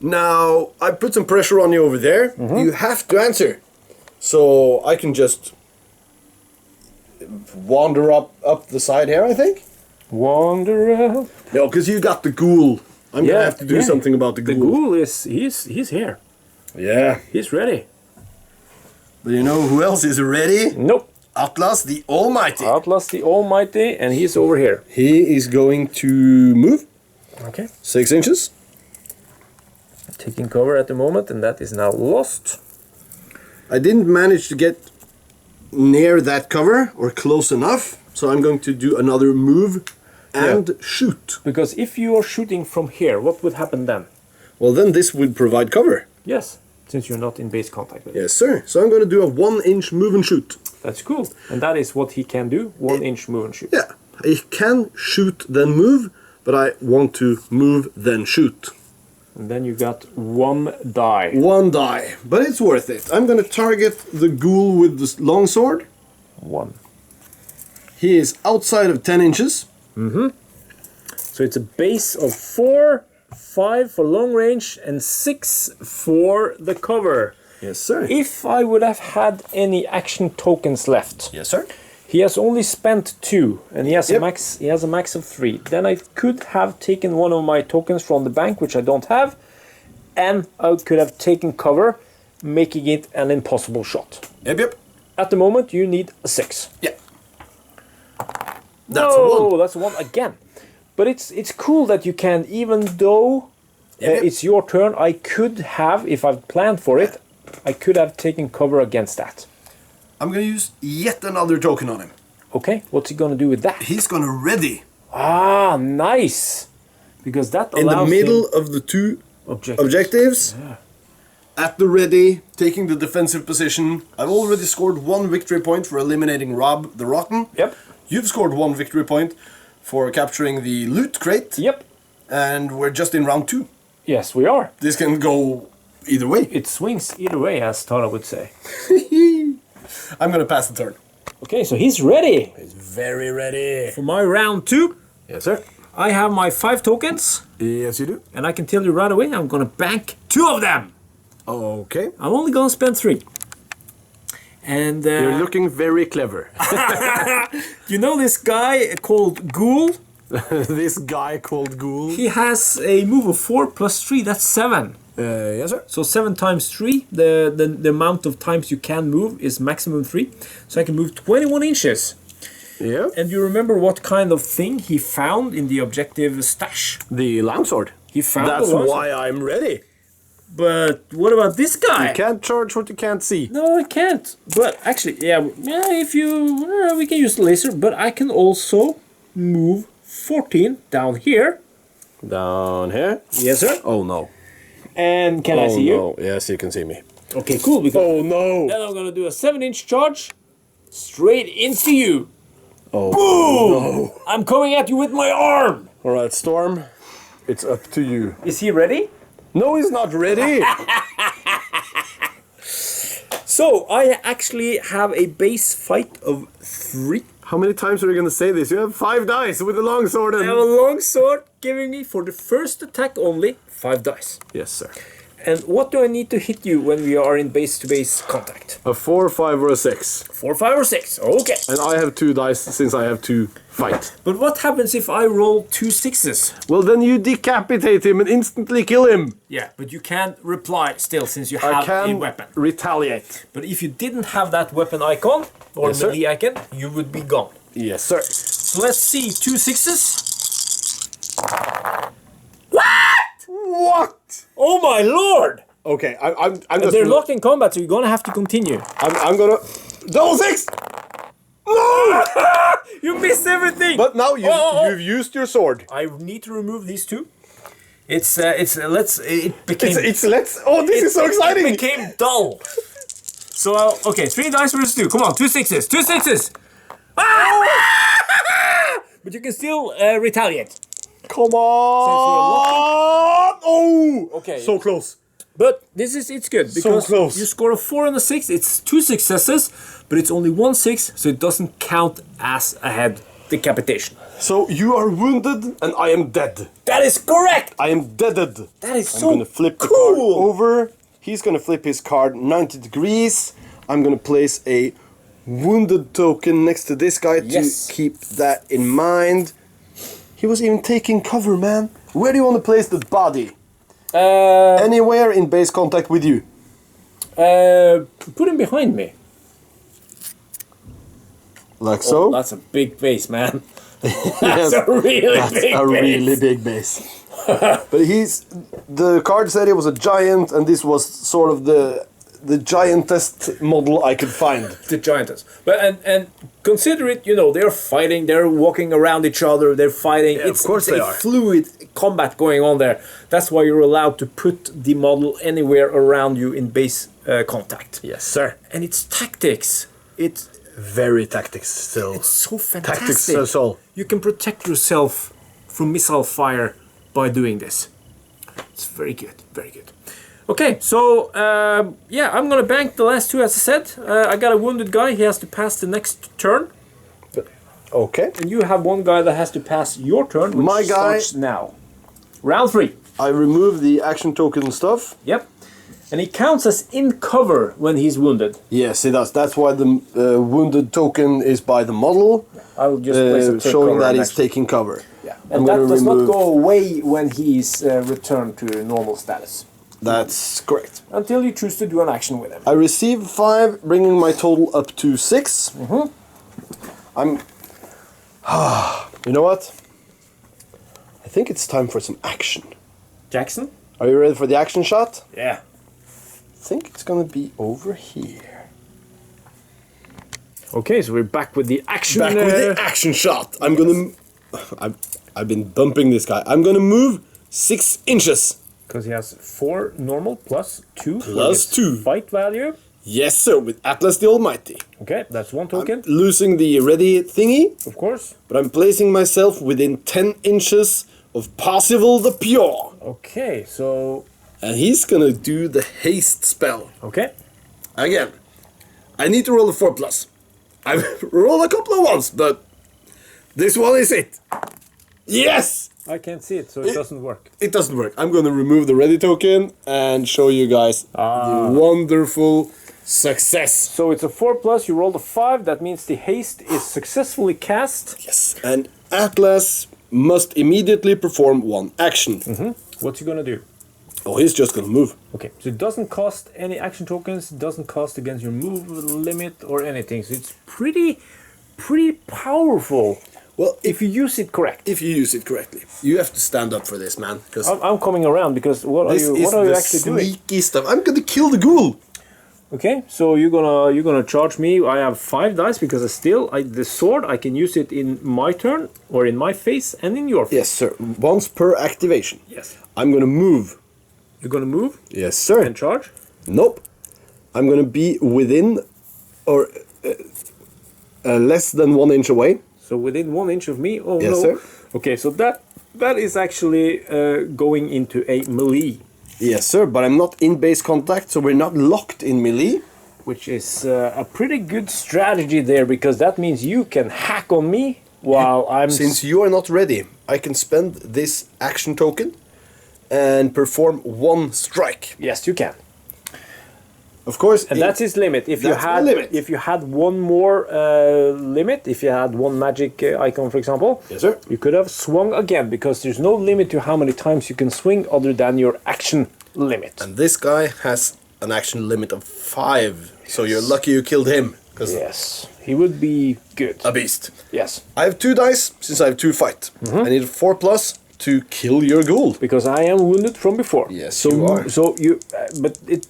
S1: Now, I put some pressure on you over there. You have to answer. So I can just wander up the side here, I think.
S2: Wander up.
S1: No, because you got the ghoul. I'm gonna have to do something about the ghoul.
S2: The ghoul is, he's here.
S1: Yeah.
S2: He's ready.
S1: But you know who else is ready?
S2: Nope.
S1: Atlas the Almighty.
S2: Atlas the Almighty, and he's over here.
S1: He is going to move.
S2: Okay.
S1: 6 inches.
S2: Taking cover at the moment, and that is now lost.
S1: I didn't manage to get near that cover or close enough, so I'm going to do another move and shoot.
S2: Because if you are shooting from here, what would happen then?
S1: Well, then this would provide cover.
S2: Yes, since you're not in base contact with it.
S1: Yes, sir. So I'm going to do a 1-inch move and shoot.
S2: That's cool. And that is what he can do, 1-inch move and shoot.
S1: Yeah, I can shoot then move, but I want to move then shoot.
S2: And then you got 1 die.
S1: 1 die, but it's worth it. I'm going to target the ghoul with the longsword.
S2: 1.
S1: He is outside of 10 inches.
S2: So it's a base of 4, 5 for long range, and 6 for the cover.
S1: Yes, sir.
S2: If I would have had any action tokens left,
S1: Yes, sir.
S2: he has only spent 2, and he has a max. He has a max of 3. Then I could have taken one of my tokens from the bank, which I don't have, and I could have taken cover, making it an impossible shot.
S1: Yep.
S2: At the moment, you need a 6.
S1: Yeah. That's a 1.
S2: That's a 1 again. But it's cool that you can, even though it's your turn, I could have, if I've planned for it, I could have taken cover against that.
S1: I'm going to use yet another token on him.
S2: Okay, what's he going to do with that?
S1: He's going to ready.
S2: Ah, nice. Because that allows
S1: in the middle
S2: him
S1: of the 2
S2: objectives.
S1: At the ready, taking the defensive position. I've already scored 1 victory point for eliminating Rob the Rotten.
S2: Yep.
S1: You've scored 1 victory point for capturing the loot crate.
S2: Yep.
S1: And we're just in round 2.
S2: Yes, we are.
S1: This can go either way.
S2: It swings either way, as Tara would say.
S1: I'm going to pass the turn.
S2: Okay, so he's ready.
S1: He's very ready.
S2: For my round 2.
S1: Yes, sir.
S2: I have my 5 tokens.
S1: Yes, you do.
S2: And I can tell you right away, I'm going to bank 2 of them.
S1: Okay.
S2: I'm only going to spend 3. And
S1: You're looking very clever.
S2: you know this guy called Ghoul?
S1: This guy called Ghoul.
S2: He has a move of 4 plus 3, that's 7.
S1: Yes, sir.
S2: So 7 times 3, the amount of times you can move is maximum 3. So I can move 21 inches.
S1: Yeah.
S2: And you remember what kind of thing he found in the objective stash?
S1: The longsword.
S2: He found
S1: That's
S2: the longsword.
S1: why I'm ready.
S2: But what about this guy?
S1: You can't charge what you can't see.
S2: No, I can't. But actually, if you... we can use the laser, but I can also move 14 down here.
S1: Down here?
S2: Yes, sir.
S1: Oh, no.
S2: And can I see you?
S1: Yes, you can see me.
S2: Okay, cool. Because
S1: Oh, no.
S2: then I'm going to do a 7-inch charge straight into you.
S1: Oh,
S2: Boom!
S1: no.
S2: I'm coming at you with my arm.
S1: All right, Storm, it's up to you.
S2: Is he ready?
S1: No, he's not ready.
S2: So, I actually have a base fight of 3.
S1: How many times are you going to say this? You have 5 dice with the longsword.
S2: I have a long sword giving me, for the first attack only, 5 dice.
S1: Yes, sir.
S2: And what do I need to hit you when we are in base-to-base contact?
S1: A 4, 5, or a 6.
S2: 4, 5, or 6. Okay.
S1: And I have 2 dice since I have 2 fight.
S2: But what happens if I roll 2 6s?
S1: Well, then you decapitate him and instantly kill him.
S2: Yeah, but you can't reply still since you
S1: I
S2: have
S1: can
S2: a weapon.
S1: retaliate.
S2: But if you didn't have that weapon icon, or
S1: Yes, sir.
S2: melee icon, you would be gone.
S1: Yes, sir.
S2: So let's see, 2 6s.
S1: What?
S2: Oh my lord!
S1: Okay, I'm just...
S2: They're locked in combat, so you're gonna have to continue.
S1: I'm gonna... Double 6! No!
S2: You missed everything!
S1: But now you've used your sword.
S2: I need to remove these two. It became...
S1: This is so exciting!
S2: It became dull. So, okay, 3 dice versus 2. Come on, 2 sixes. 2 sixes! Ah! But you can still retaliate.
S1: Come on! Oh!
S2: Okay.
S1: So close.
S2: But it's good because
S1: close.
S2: you score a 4 and a 6. It's 2 successes, but it's only 1 6, so it doesn't count as a head decapitation.
S1: So you are wounded and I am dead.
S2: That is correct.
S1: I am deaded.
S2: That is so
S1: I'm gonna flip the card over. He's gonna flip his card 90 degrees. I'm gonna place a wounded token next to this guy to keep that in mind. He was even taking cover, man. Where do you want to place the body? Anywhere in base contact with you.
S2: Put him behind me.
S1: Like so?
S2: That's a big base, man. That's a really big base.
S1: But the card said he was a giant, and this was sort of the giantest model I could find.
S2: The giantess. But and consider it, they're fighting, they're walking around each other, they're fighting.
S1: Yeah, of course they are.
S2: Fluid combat going on there. That's why you're allowed to put the model anywhere around you in base contact.
S1: Yes, sir.
S2: And it's tactics. It's
S1: very tactics still.
S2: It's so fantastic.
S1: Tactics is all.
S2: You can protect yourself from missile fire by doing this. It's very good, very good. Okay, so I'm gonna bank the last 2 as I said. I got a wounded guy, he has to pass the next turn.
S1: Okay.
S2: And you have one guy that has to pass your turn, which
S1: My guy
S2: starts now. Round 3.
S1: I remove the action token stuff.
S2: Yep. And he counts as in cover when he's wounded.
S1: Yes, he does. That's why the wounded token is by the model.
S2: I'll just place a
S1: showing that he's taking cover.
S2: Yeah. And that does not go away when he's returned to normal status.
S1: That's correct.
S2: Until you choose to do an action with him.
S1: I receive 5, bringing my total up to 6. I'm... You know what? I think it's time for some action.
S2: Jackson?
S1: Are you ready for the action shot?
S2: Yeah.
S1: I think it's gonna be over here.
S2: Okay, so we're back with the action.
S1: Back with the action shot. I'm gonna... I've been bumping this guy. I'm gonna move 6 inches.
S2: Because he has 4 normal plus 2.
S1: Plus 2.
S2: Fight value.
S1: Yes, sir, with Atlas the Almighty.
S2: Okay, that's 1 token.
S1: I'm losing the ready thingy.
S2: Of course.
S1: But I'm placing myself within 10 inches of Parzival the Pure.
S2: Okay, so...
S1: And he's gonna do the haste spell.
S2: Okay.
S1: Again, I need to roll a 4+. I've rolled a couple of ones, but this one is it. Yes!
S2: I can't see it, so it doesn't work.
S1: It doesn't work. I'm gonna remove the ready token and show you guys the wonderful success.
S2: So it's a 4+, you rolled a 5, that means the haste is successfully cast.
S1: Yes, and Atlas must immediately perform 1 action.
S2: What's he gonna do?
S1: Oh, he's just gonna move.
S2: Okay, so it doesn't cost any action tokens, doesn't cost against your move limit or anything, so it's pretty powerful. Well, if you use it correct.
S1: If you use it correctly. You have to stand up for this, man.
S2: I'm coming around because what are you actually doing?
S1: Sneaky stuff. I'm gonna kill the ghoul.
S2: Okay, so you're gonna charge me. I have 5 dice because the sword I can use it in my turn or in my face and in your face.
S1: Yes, sir. Once per activation.
S2: Yes.
S1: I'm gonna move.
S2: You're gonna move?
S1: Yes, sir.
S2: And charge?
S1: Nope. I'm gonna be within or less than 1 inch away.
S2: So within 1 inch of me? Oh,
S1: yes,
S2: no.
S1: Sir.
S2: Okay, so that is actually going into a melee.
S1: Yes, sir, but I'm not in base contact, so we're not locked in melee.
S2: Which is a pretty good strategy there, because that means you can hack on me while I'm...
S1: Since you are not ready, I can spend this action token and perform 1 strike.
S2: Yes, you can.
S1: Of course.
S2: And that's his limit. If you had 1 more limit, if you had 1 magic icon, for example,
S1: yes, sir,
S2: you could have swung again, because there's no limit to how many times you can swing other than your action limit.
S1: And this guy has an action limit of 5, so you're lucky you killed him.
S2: Yes, he would be good.
S1: A beast.
S2: Yes.
S1: I have 2 dice, since I have 2 fight. I need a 4+ to kill your ghoul.
S2: Because I am wounded from before.
S1: Yes,
S2: so
S1: you are.
S2: So you,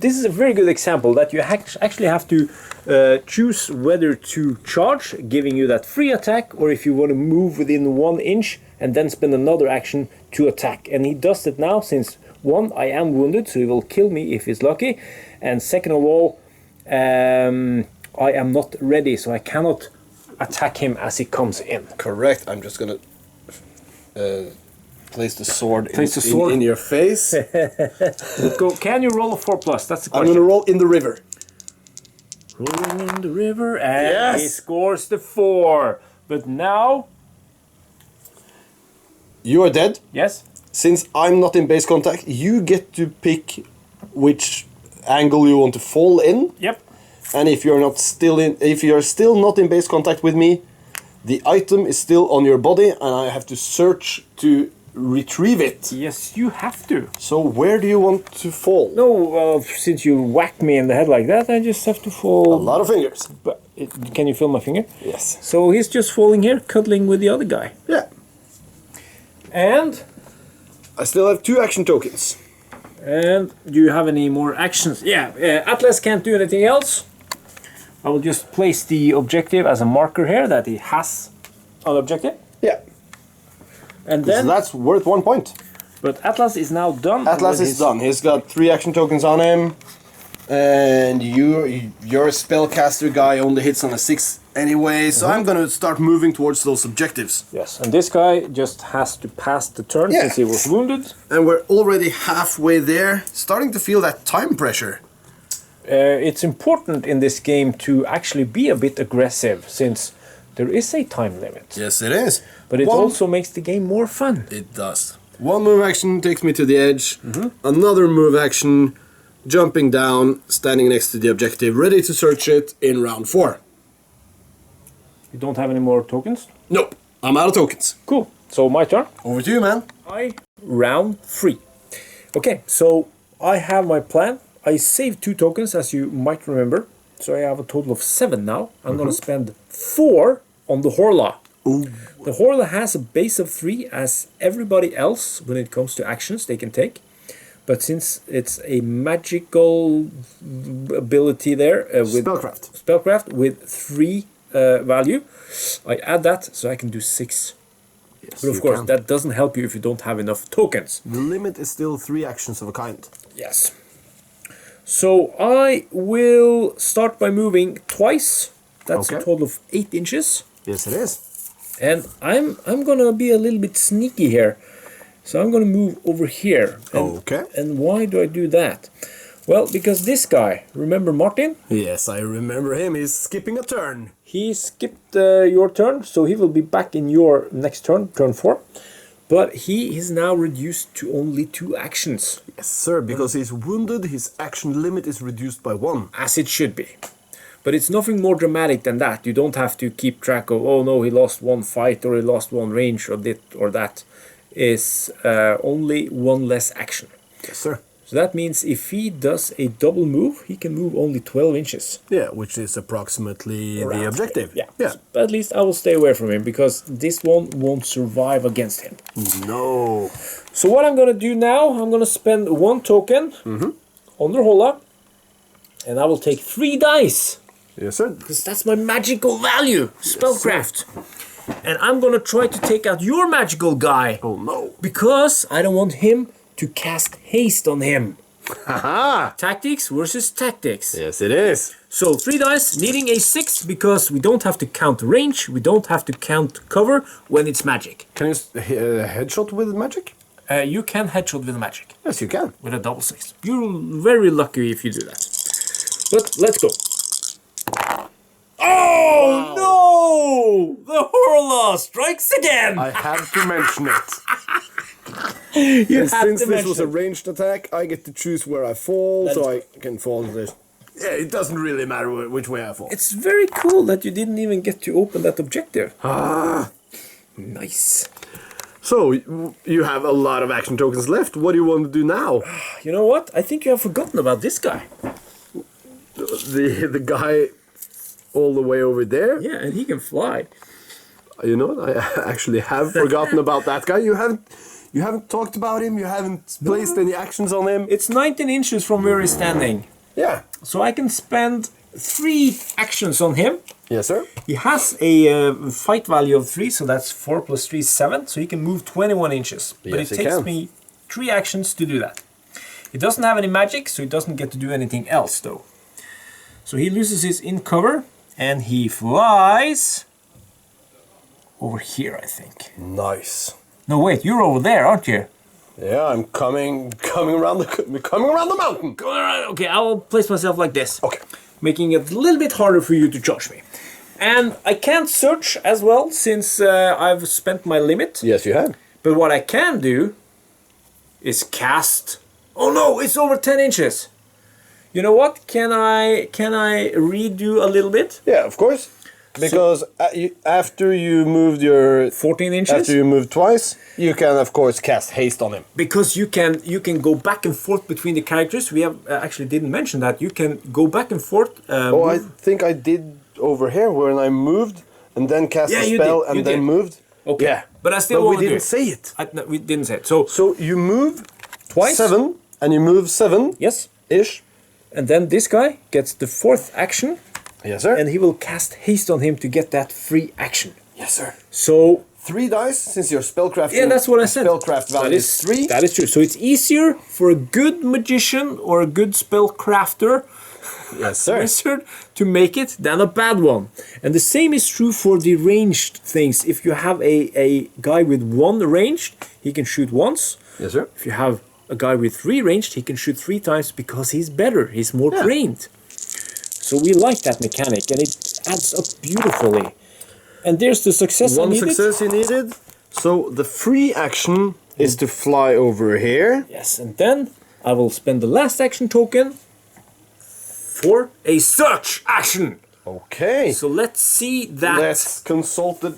S2: this is a very good example that you actually have to choose whether to charge, giving you that free attack, or if you want to move within 1 inch and then spend another action to attack. And he does it now since 1, I am wounded, so he will kill me if he's lucky, and second of all, I am not ready, so I cannot attack him as he comes in.
S1: Correct. I'm just gonna place the sword,
S2: in
S1: your face.
S2: Go. Can you roll a 4+? That's the question.
S1: I'm gonna roll in the river.
S2: Rolling in the river, and
S1: Yes!
S2: he scores the 4. But now,
S1: You are dead.
S2: yes,
S1: Since I'm not in base contact, you get to pick which angle you want to fall in.
S2: yep,
S1: And if you're still not in base contact with me, the item is still on your body, and I have to search to retrieve it.
S2: yes, you have to.
S1: So where do you want to fall?
S2: No, since you whacked me in the head like that, I just have to
S1: A
S2: fall.
S1: lot of fingers.
S2: But can you feel my finger?
S1: Yes.
S2: So he's just falling here, cuddling with the other guy.
S1: Yeah.
S2: And
S1: I still have 2 action tokens.
S2: do you have any more actions? Yeah, Atlas can't do anything else. I will just place the objective as a marker here that he has an objective.
S1: Yeah.
S2: And
S1: So
S2: then,
S1: that's worth 1 point.
S2: but Atlas is now done.
S1: Atlas
S2: with
S1: is done. He's got 3 action tokens on him. And your spellcaster guy only hits on a 6 anyway, so I'm gonna start moving towards those objectives.
S2: Yes, and this guy just has to pass the turn
S1: Yeah.
S2: since he was wounded.
S1: And we're already halfway there, starting to feel that time pressure.
S2: It's important in this game to actually be a bit aggressive since there is a time limit.
S1: Yes, it is.
S2: But it also makes the game more fun.
S1: It does. 1 move action takes me to the edge. Another move action, jumping down, standing next to the objective, ready to search it in round 4.
S2: You don't have any more tokens?
S1: Nope, I'm out of tokens.
S2: Cool. So my turn.
S1: Over to you, man.
S2: Round 3. Okay, so I have my plan. I saved 2 tokens, as you might remember. So I have a total of 7 now. I'm going to spend 4 on the Horla.
S1: Ooh.
S2: The Horla has a base of 3 as everybody else when it comes to actions they can take. But since it's a magical ability there with spellcraft with 3 value, I add that so I can do 6.
S1: Yes,
S2: but of course, that doesn't help you if you don't have enough tokens.
S1: The limit is still 3 actions of a kind.
S2: Yes. So I will start by moving twice. That's a total of 8 inches.
S1: Yes, it is.
S2: And I'm gonna be a little bit sneaky here. So I'm gonna move over here.
S1: Okay.
S2: And why do I do that? Well, because this guy, remember Martin?
S1: Yes, I remember him. He's skipping a turn.
S2: He skipped your turn, so he will be back in your next turn, turn 4. But he is now reduced to only 2 actions.
S1: Yes, sir, because he's wounded, his action limit is reduced by 1.
S2: As it should be. But it's nothing more dramatic than that. You don't have to keep track of, oh no, he lost 1 fight or he lost 1 range or this or that. It's only 1 less action.
S1: Yes, sir.
S2: So that means if he does a double move, he can move only 12 inches.
S1: Yeah, which is approximately the objective.
S2: Yeah. But at least I will stay away from him because this one won't survive against him.
S1: No.
S2: So what I'm going to do now, I'm going to spend 1 token on the Hola. And I will take 3 dice.
S1: Yes, sir.
S2: Because that's my magical value, spellcraft. And I'm going to try to take out your magical guy.
S1: Oh, no.
S2: Because I don't want him to cast haste on him.
S1: Haha!
S2: Tactics versus tactics.
S1: Yes, it is.
S2: So 3 dice, needing a 6 because we don't have to count range, we don't have to count cover when it's magic.
S1: Can you headshot with magic?
S2: You can headshot with magic.
S1: Yes, you can.
S2: With a double 6. You're very lucky if you do that. But let's go. Oh no! The Horla strikes again!
S1: I have to mention it.
S2: You
S1: Since this was a ranged attack, I get to choose where I fall, so I can fall this. Yeah, it doesn't really matter which way I fall.
S2: It's very cool that you didn't even get to open that objective.
S1: Ah.
S2: Nice.
S1: So, you have a lot of action tokens left. What do you want to do now?
S2: You know what? I think you have forgotten about this guy.
S1: The guy all the way over there?
S2: Yeah, and he can fly.
S1: You know what? I actually have forgotten about that guy. You haven't talked about him. You haven't placed any actions on him.
S2: It's 19 inches from where he's standing.
S1: Yeah.
S2: So I can spend 3 actions on him.
S1: Yes, sir.
S2: He has a fight value of 3, so that's 4 plus 3 is 7. So he can move 21 inches. But
S1: Yes,
S2: it
S1: he
S2: takes
S1: can.
S2: me 3 actions to do that. He doesn't have any magic, so he doesn't get to do anything else, though. So he loses his in cover, and he flies over here, I think.
S1: Nice.
S2: No, wait, you're over there, aren't you?
S1: Yeah, I'm coming around the mountain.
S2: Go around. Okay, I'll place myself like this.
S1: Okay.
S2: Making it a little bit harder for you to judge me. And I can't search as well since I've spent my limit.
S1: Yes, you have.
S2: But what I can do is cast. Oh no, it's over 10 inches. You know what? Can I redo a little bit?
S1: Yeah, of course. Because after you moved your
S2: 14 inches?
S1: after you moved twice, you can of course cast haste on him.
S2: Because you can go back and forth between the characters. We have actually didn't mention that you can go back and forth.
S1: Oh, I think I did over here when I moved and then cast a spell and then moved.
S2: Okay.
S1: Yeah.
S2: But I still
S1: But
S2: want
S1: we
S2: to do
S1: didn't say it.
S2: No, we didn't say it. So
S1: You move
S2: twice.
S1: 7 and you move 7
S2: Yes.
S1: ish.
S2: And then this guy gets the 4th action.
S1: Yes, sir.
S2: And he will cast haste on him to get that free action.
S1: Yes, sir.
S2: So
S1: 3 dice since your spellcraft.
S2: yeah, that's what I said.
S1: Spellcraft value is 3.
S2: That is true. So it's easier for a good magician or a good spellcrafter,
S1: Yes, sir.
S2: wizard, to make it than a bad one. And the same is true for the ranged things. If you have a guy with 1 ranged, he can shoot once.
S1: Yes, sir.
S2: If you have a guy with 3 ranged, he can shoot 3 times because he's better. He's more trained. So we like that mechanic, and it adds up beautifully. And there's the success I
S1: One
S2: needed.
S1: success you needed. So the free action is to fly over here.
S2: Yes, and then I will spend the last action token for a search action.
S1: Okay.
S2: So let's see that.
S1: Let's consult the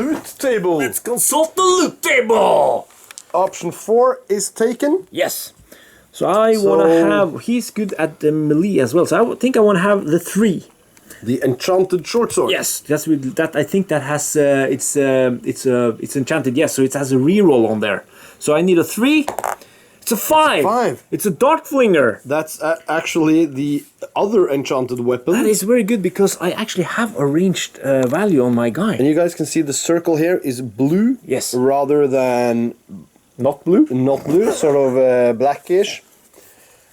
S1: loot table.
S2: Let's consult the loot table.
S1: Option 4 is taken.
S2: Yes. So I want to have. He's good at the melee as well. So I think I want to have the 3.
S1: The enchanted short sword.
S2: Yes, that's with that. I think that has. It's enchanted. Yes, so it has a reroll on there. So I need a 3. It's a 5.
S1: 5.
S2: It's a dart flinger.
S1: That's actually the other enchanted weapon.
S2: That is very good because I actually have a ranged value on my guy.
S1: And you guys can see the circle here is blue.
S2: Yes.
S1: Rather than
S2: Not blue.
S1: not blue, sort of blackish.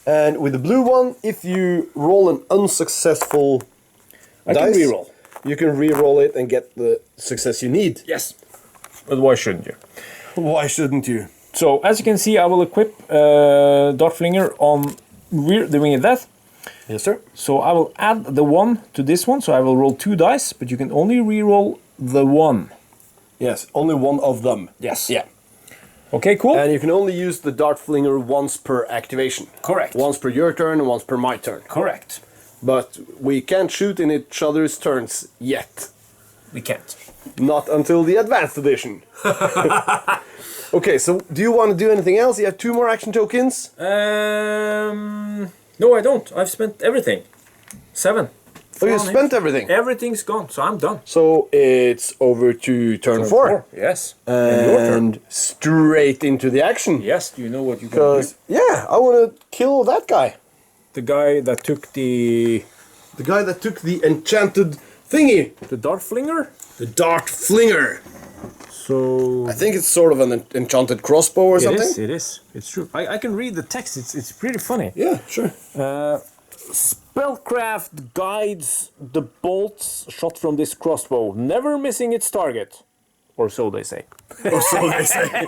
S1: And with the blue one, if you roll an unsuccessful
S2: I can
S1: dice,
S2: reroll.
S1: you can re-roll it and get the success you need.
S2: Yes. But why shouldn't you?
S1: Why shouldn't you?
S2: So, as you can see, I will equip Dart Flinger on We're doing it that.
S1: Yes, sir.
S2: So I will add the 1 to this one, so I will roll 2 dice, but you can only re-roll the 1.
S1: Yes, only one of them.
S2: Yes.
S1: Yeah.
S2: Okay, cool.
S1: And you can only use the Dart Flinger once per activation.
S2: Correct.
S1: Once per your turn and once per my turn.
S2: Correct.
S1: But we can't shoot in each other's turns yet.
S2: We can't.
S1: Not until the advanced edition. Okay, so do you want to do anything else? You have 2 more action tokens.
S2: No, I don't. I've spent everything. 7.
S1: Oh, you spent everything.
S2: Everything's gone, so I'm done.
S1: So it's over to turn 4.
S2: Yes. And your turn.
S1: And straight into the action.
S2: Yes, do you know what you're going to do?
S1: Because, yeah, I want to kill that guy.
S2: The guy that took the
S1: The guy that took the enchanted thingy.
S2: Dart Flinger?
S1: The Dart Flinger.
S2: So...
S1: I think it's sort of an enchanted crossbow or something.
S2: It is. It's true. I can read the text. It's pretty funny.
S1: Yeah, sure.
S2: Spellcraft guides the bolts shot from this crossbow, never missing its target. Or so they say.
S1: Or so they say.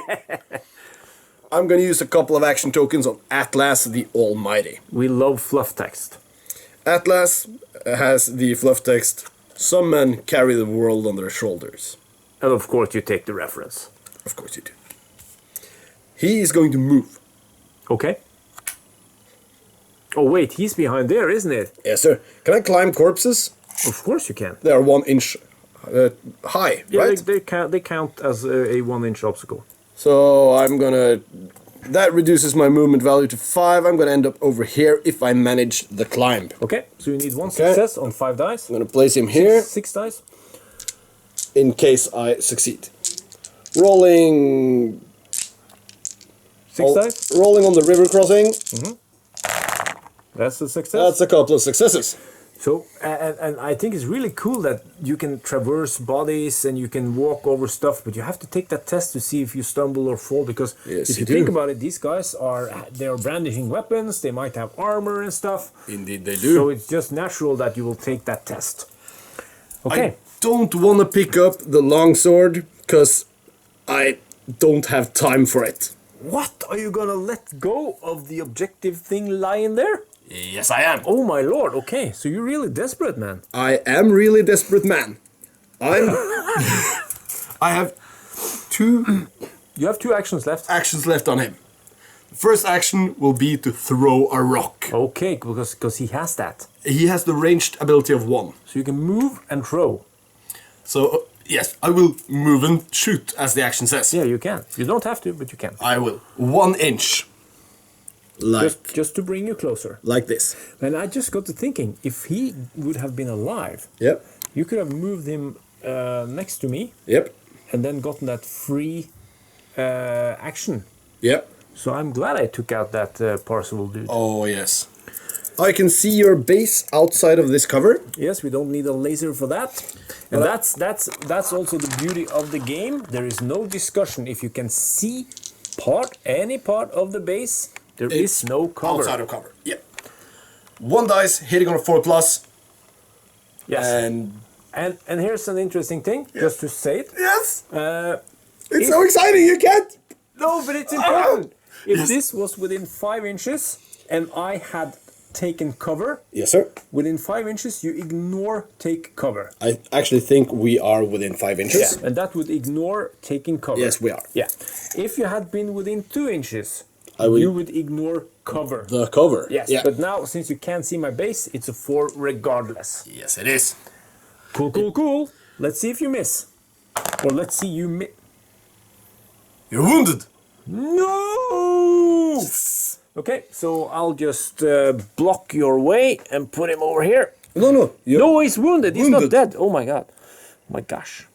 S1: I'm going to use a couple of action tokens on Atlas the Almighty.
S2: We love fluff text.
S1: Atlas has the fluff text, "Some men carry the world on their shoulders."
S2: And of course you take the reference.
S1: Of course you do. He is going to move.
S2: Okay. Oh wait, he's behind there, isn't it?
S1: Yes, sir. Can I climb corpses?
S2: Of course you can.
S1: They are 1 inch high,
S2: Yeah,
S1: right?
S2: they count as a 1-inch obstacle.
S1: So I'm gonna... That reduces my movement value to 5. I'm gonna end up over here if I manage the climb.
S2: Okay, so you need 1 success on 5 dice.
S1: I'm gonna place him here
S2: 6 dice.
S1: in case I succeed. Rolling
S2: 6 dice.
S1: Rolling on the river crossing.
S2: That's a success.
S1: That's a couple of successes.
S2: So, and I think it's really cool that you can traverse bodies and you can walk over stuff, but you have to take that test to see if you stumble or fall, because
S1: Yes,
S2: if you think about it, these guys they're brandishing weapons, they might have armor and stuff.
S1: Indeed they do.
S2: So it's just natural that you will take that test. Okay.
S1: I don't want to pick up the longsword, because I don't have time for it.
S2: What? Are you gonna let go of the objective thing lying there?
S1: Yes, I am.
S2: Oh my lord, okay, so you're really desperate, man.
S1: I am really desperate man. I have 2
S2: You have 2 actions left.
S1: actions left on him. The first action will be to throw a rock.
S2: Okay, because he has that.
S1: He has the ranged ability of 1.
S2: So you can move and throw.
S1: So, yes, I will move and shoot, as the action says.
S2: Yeah, you can. You don't have to, but you can.
S1: I will. 1 inch.
S2: Just to bring you closer.
S1: Like this.
S2: And I just got to thinking, if he would have been alive,
S1: Yep.
S2: you could have moved him next to me
S1: Yep.
S2: and then gotten that free action.
S1: Yep.
S2: So I'm glad I took out that parcel dude.
S1: Oh, yes. I can see your base outside of this cover.
S2: Yes, we don't need a laser for that. And
S1: Well,
S2: that's also the beauty of the game. There is no discussion. If you can see any part of the base, there is no cover.
S1: Outside of cover. Yep. 1 dice, hitting on a 4+.
S2: Yes. And here's an interesting thing, just to say it.
S1: Yes! It's
S2: If-
S1: so exciting, you can't!
S2: No, but it's important. If
S1: Yes.
S2: this was within 5 inches and I had taken cover,
S1: Yes, sir.
S2: within 5 inches you ignore take cover.
S1: I actually think we are within 5 inches.
S2: And that would ignore taking cover.
S1: Yes, we are.
S2: Yeah. If you had been within 2 inches,
S1: would-
S2: you would ignore cover.
S1: The cover.
S2: Yes,
S1: Yeah.
S2: but now since you can't see my base, it's a 4 regardless.
S1: Yes, it is.
S2: Cool, cool, cool. Let's see if you miss. Or let's see you miss.
S1: You're wounded.
S2: No! Okay, so I'll just block your way and put him over here.
S1: No.
S2: No, he's wounded. He's not
S1: Wounded.
S2: dead. Oh my god. My gosh.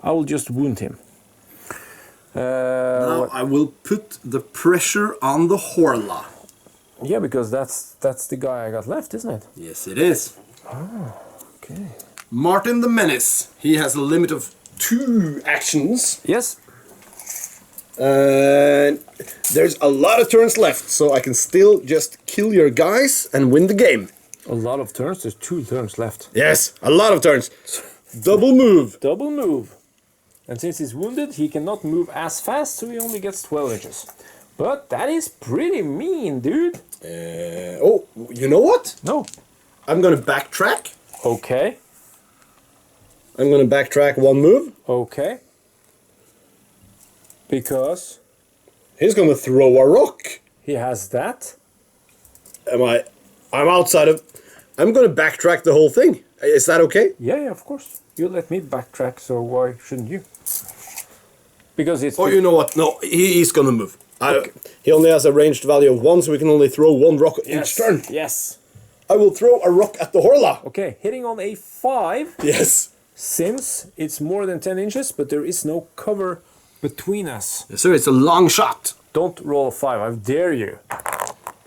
S2: I will just wound him.
S1: Now I will put the pressure on the Horla.
S2: Yeah, because that's the guy I got left, isn't it?
S1: Yes, it is.
S2: Okay.
S1: Martin the Menace. He has a limit of 2 actions.
S2: Yes.
S1: And there's a lot of turns left, so I can still just kill your guys and win the game.
S2: A lot of turns. There's 2 turns left.
S1: Yes, a lot of turns. Double move.
S2: Double move. And since he's wounded, he cannot move as fast, so he only gets 12 inches. But that is pretty mean, dude.
S1: Oh, you know what?
S2: No.
S1: I'm gonna backtrack.
S2: Okay.
S1: I'm gonna backtrack 1 move.
S2: Okay. Because
S1: He's gonna throw a rock.
S2: he has that.
S1: I'm outside of... I'm gonna backtrack the whole thing. Is that okay?
S2: Yeah, of course. You let me backtrack, so why shouldn't you? Because it's...
S1: Oh, you know what? No, he's gonna move. He only has a ranged value of 1, so we can only throw 1 rock each turn.
S2: Yes.
S1: I will throw a rock at the Horla.
S2: Okay, hitting on a 5,
S1: Yes.
S2: since it's more than 10 inches, but there is no cover between us.
S1: Yes, sir. It's a long shot.
S2: Don't roll a 5, I dare you.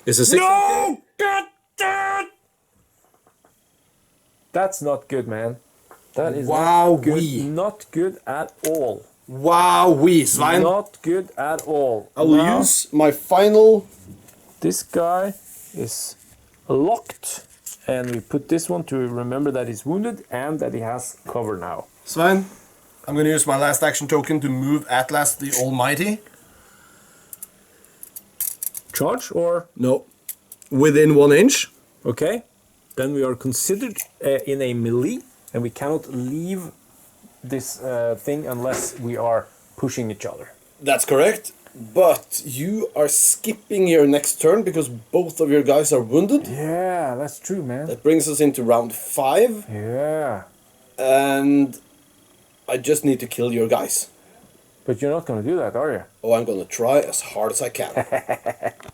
S1: It's a 6.
S2: No! God damn it! That's not good, man. That is not good.
S1: Wowee.
S2: Not good at all.
S1: Wowee, Svein.
S2: Not good at all.
S1: I will
S2: Now,
S1: use my final...
S2: This guy is locked, and we put this one to remember that he's wounded and that he has cover now.
S1: Svein, I'm gonna use my last action token to move Atlas the Almighty.
S2: Charge or...
S1: No. Within 1 inch.
S2: Okay. Then we are considered in a melee, and we cannot leave this thing unless we are pushing each other.
S1: That's correct. But you are skipping your next turn because both of your guys are wounded.
S2: Yeah, that's true, man.
S1: That brings us into round 5.
S2: Yeah.
S1: And I just need to kill your guys.
S2: But you're not going to do that, are you?
S1: Oh, I'm gonna try as hard as I can.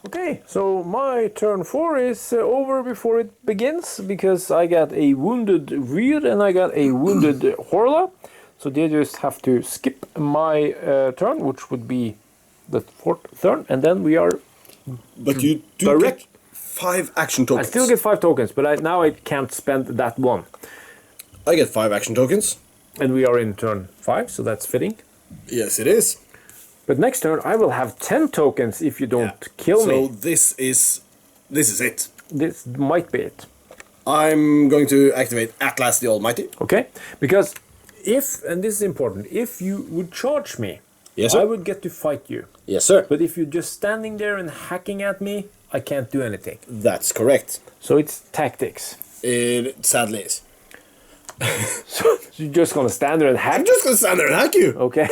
S2: Okay, so my turn 4 is over before it begins because I got a wounded Rear and I got a wounded Horla. So they just have to skip my turn, which would be the fourth turn, and then we are.
S1: But you do
S2: Direct.
S1: get 5 action tokens.
S2: I still get 5 tokens, but now I can't spend that one.
S1: I get 5 action tokens.
S2: And we are in turn 5, so that's fitting.
S1: Yes, it is.
S2: But next turn I will have 10 tokens if you don't kill me.
S1: So this is it.
S2: This might be it.
S1: I'm going to activate Atlas the Almighty.
S2: Okay? Because if, and this is important, if you would charge me,
S1: Yes, sir.
S2: I would get to fight you.
S1: Yes, sir.
S2: But if you're just standing there and hacking at me, I can't do anything.
S1: That's correct.
S2: So it's tactics.
S1: It sadly is.
S2: So you're just gonna stand there and hack?
S1: I'm just going to stand there and hack you.
S2: Okay.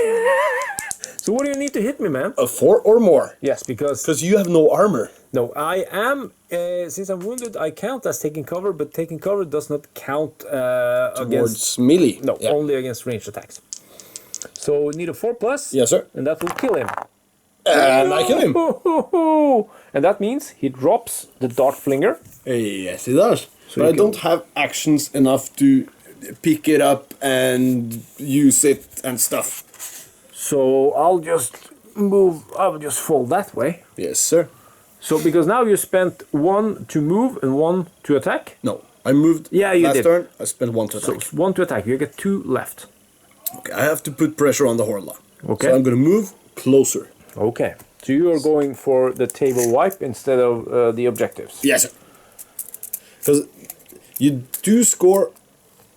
S2: So what do you need to hit me, man?
S1: A 4 or more.
S2: Yes, because...
S1: Because you have no armor.
S2: No, I am... since I'm wounded, I count as taking cover, but taking cover does not count against...
S1: Towards melee.
S2: No,
S1: Yeah.
S2: only against ranged attacks. So we need a 4+.
S1: Yes, sir.
S2: And that will kill him.
S1: And I kill him.
S2: And that means he drops the dart flinger.
S1: Yes, it does.
S2: So
S1: but I
S2: you
S1: don't have actions enough to pick it up and use it and stuff.
S2: So I'll just move, I'll just fall that way.
S1: Yes, sir.
S2: So because now you spent 1 to move and 1 to attack.
S1: No, I moved
S2: Yeah, you
S1: last
S2: did.
S1: turn. I spent 1 to
S2: So
S1: attack.
S2: it's 1 to attack, you get 2 left.
S1: Okay, I have to put pressure on the Horla.
S2: Okay.
S1: So I'm going to move closer.
S2: Okay. So you are going for the table wipe instead of the objectives.
S1: Yes, sir. Because you do score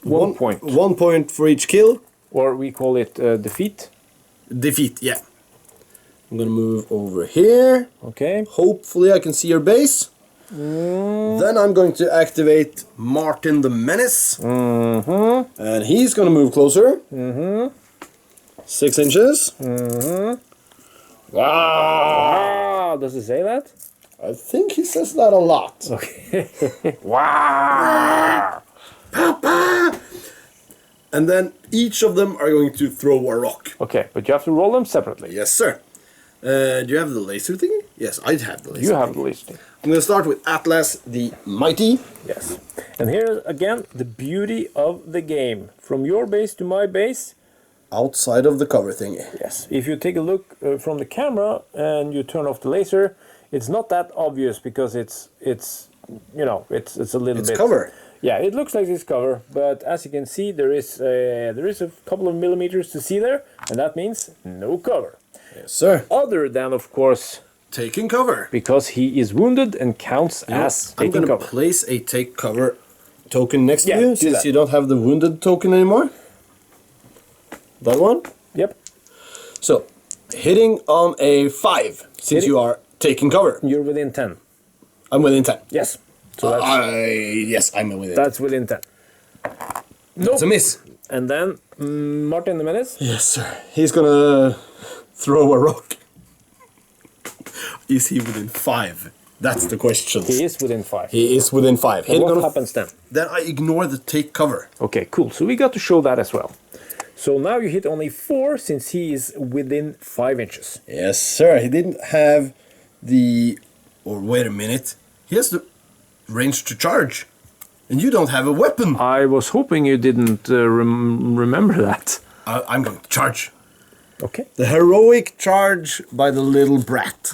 S2: 1 point.
S1: 1 point for each kill.
S2: Or we call it defeat.
S1: Defeat, yeah. I'm going to move over here.
S2: Okay.
S1: Hopefully I can see your base. Then I'm going to activate Martin the Menace. And he's going to move closer. 6 inches. Wow!
S2: Ah, does it say that?
S1: I think he says that a lot.
S2: Okay. Wow!
S1: Papa! And then each of them are going to throw a rock.
S2: Okay, but you have to roll them separately.
S1: Yes, sir. Do you have the laser thing? Yes, I have the laser
S2: You have
S1: thingy.
S2: the listing.
S1: I'm going to start with Atlas the Mighty.
S2: Yes. And here again, the beauty of the game. From your base to my base.
S1: Outside of the cover thingy.
S2: Yes. If you take a look from the camera and you turn off the laser, it's not that obvious because it's you know, it's a little bit...
S1: It's cover.
S2: Yeah, it looks like it's cover, but as you can see, there is a couple of millimeters to see there, and that means no cover.
S1: Yes, sir.
S2: Other than, of course,
S1: Taking cover.
S2: because he is wounded and counts as
S1: I'm
S2: taking
S1: going to
S2: cover.
S1: place a take cover token next
S2: Yeah,
S1: to you,
S2: do
S1: since
S2: that.
S1: you don't have the wounded token anymore. That one.
S2: Yep,
S1: So, hitting on a 5, since
S2: Hitting-
S1: you are taking cover.
S2: you're within 10.
S1: I'm within 10.
S2: Yes, so that's,
S1: Yes, I'm within.
S2: that's within 10.
S1: That's a miss.
S2: And then Martin the Menace.
S1: Yes, sir. He's gonna throw a rock. Is he within 5? That's the question.
S2: He is within 5.
S1: He is within 5.
S2: And what happens then?
S1: Then I ignore the take cover.
S2: Okay, cool. So we got to show that as well. So now you hit only 4 since he is within 5 inches.
S1: Yes, sir. He didn't have the... Or wait a minute. He has the range to charge. And you don't have a weapon.
S2: I was hoping you didn't remember that.
S1: I'm going to charge.
S2: Okay.
S1: The heroic charge by the little brat.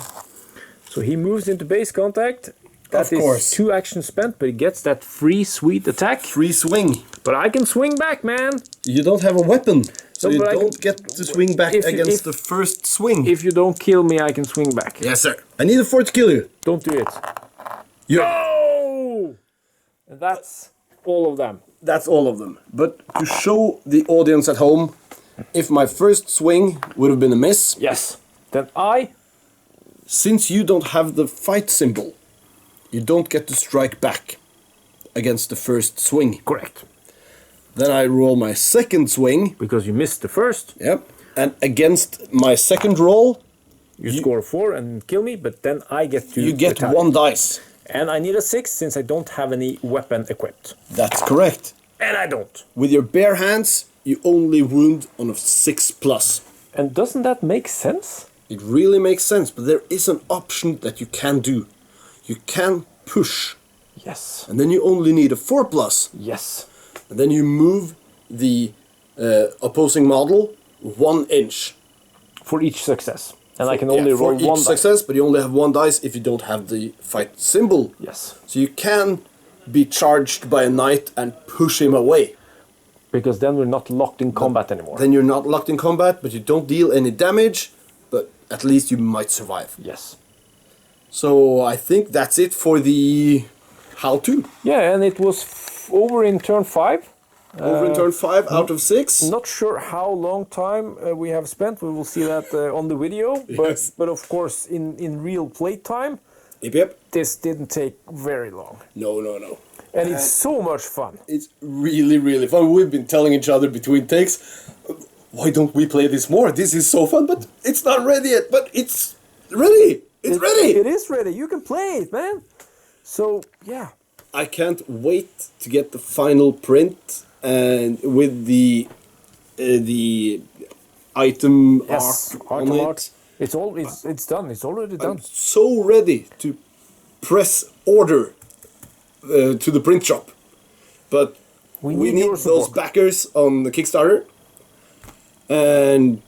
S2: So he moves into base contact. That
S1: Of
S2: is
S1: course.
S2: 2 actions spent, but he gets that free sweet attack.
S1: Free swing.
S2: But I can swing back, man.
S1: You don't have a weapon. So
S2: No,
S1: you
S2: but I
S1: don't
S2: can-
S1: get to swing back
S2: if-
S1: against
S2: if-
S1: the first swing.
S2: If you don't kill me, I can swing back.
S1: Yes, sir. I need a 4 to kill you.
S2: Don't do it. Oh! And that's all of them.
S1: That's all of them. But to show the audience at home, if my first swing would have been a miss,
S2: Yes. Then I...
S1: since you don't have the fight symbol, you don't get to strike back against the first swing.
S2: Correct.
S1: Then I roll my second swing.
S2: Because you missed the first,
S1: Yep. And against my second roll,
S2: you score 4 and kill me, but then I get to
S1: you get
S2: attack.
S1: 1 dice.
S2: And I need a 6 since I don't have any weapon equipped.
S1: That's correct.
S2: And I don't.
S1: With your bare hands, you only wound on a 6+.
S2: And doesn't that make sense?
S1: It really makes sense, but there is an option that you can do. You can push,
S2: Yes.
S1: and then you only need a 4+.
S2: Yes.
S1: And then you move the opposing model 1 inch.
S2: For each success. And I can only roll
S1: for each
S2: one
S1: success, but you only have one dice if you don't have the fight symbol.
S2: Yes.
S1: So you can be charged by a knight and push him away.
S2: Because then we're not locked in combat anymore.
S1: Then you're not locked in combat, but you don't deal any damage, but at least you might survive.
S2: Yes.
S1: So I think that's it for the how-to.
S2: Yeah, and it was over in turn 5.
S1: Over in turn 5 out of 6.
S2: Not sure how long time we have spent. We will see that on the video.
S1: Yes.
S2: But of course, in real play time,
S1: Yep.
S2: this didn't take very long.
S1: No.
S2: And it's so much fun.
S1: It's really, really fun. We've been telling each other between takes, why don't we play this more? This is so fun, but it's not ready yet. But it's ready. It's ready.
S2: It is ready. You can play it, man. So, yeah.
S1: I can't wait to get the final print and with the item art on it.
S2: It's done. It's already done.
S1: I'm so ready to press order to the print shop, but we need those backers on the Kickstarter, and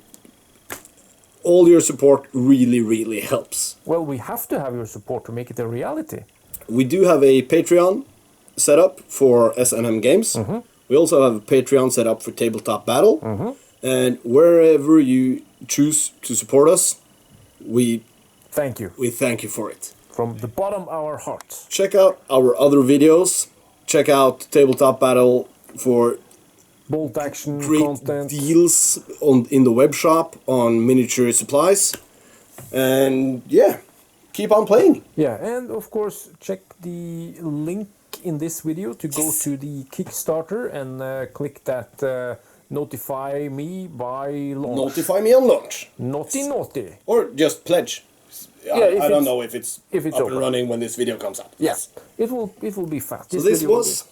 S1: all your support really helps.
S2: Well, we have to have your support to make it a reality.
S1: We do have a Patreon set up for S&M Games. We also have a Patreon set up for Tabletopbattle, and wherever you choose to support us, we
S2: thank you.
S1: We thank you for it.
S2: From the bottom of our hearts.
S1: Check out our other videos. Check out Tabletop Battle for
S2: bolt action
S1: great
S2: content.
S1: Deals in the web shop on miniature supplies. And yeah, keep on playing.
S2: Yeah, and of course check the link in this video to go to the Kickstarter and click that notify me by launch.
S1: Notify me on launch.
S2: Naughty.
S1: Or just pledge. I don't know if it's up and running when this video comes out.
S2: Yes, it will be fast.
S1: So this was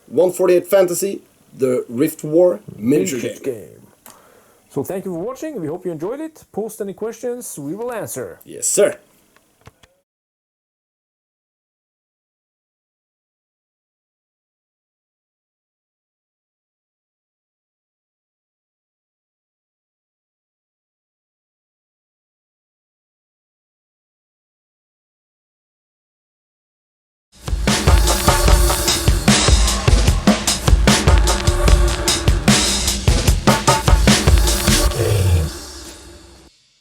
S1: 148 Fantasy, the Rift War miniature game.
S2: So thank you for watching. We hope you enjoyed it. Post any questions, we will answer.
S1: Yes, sir.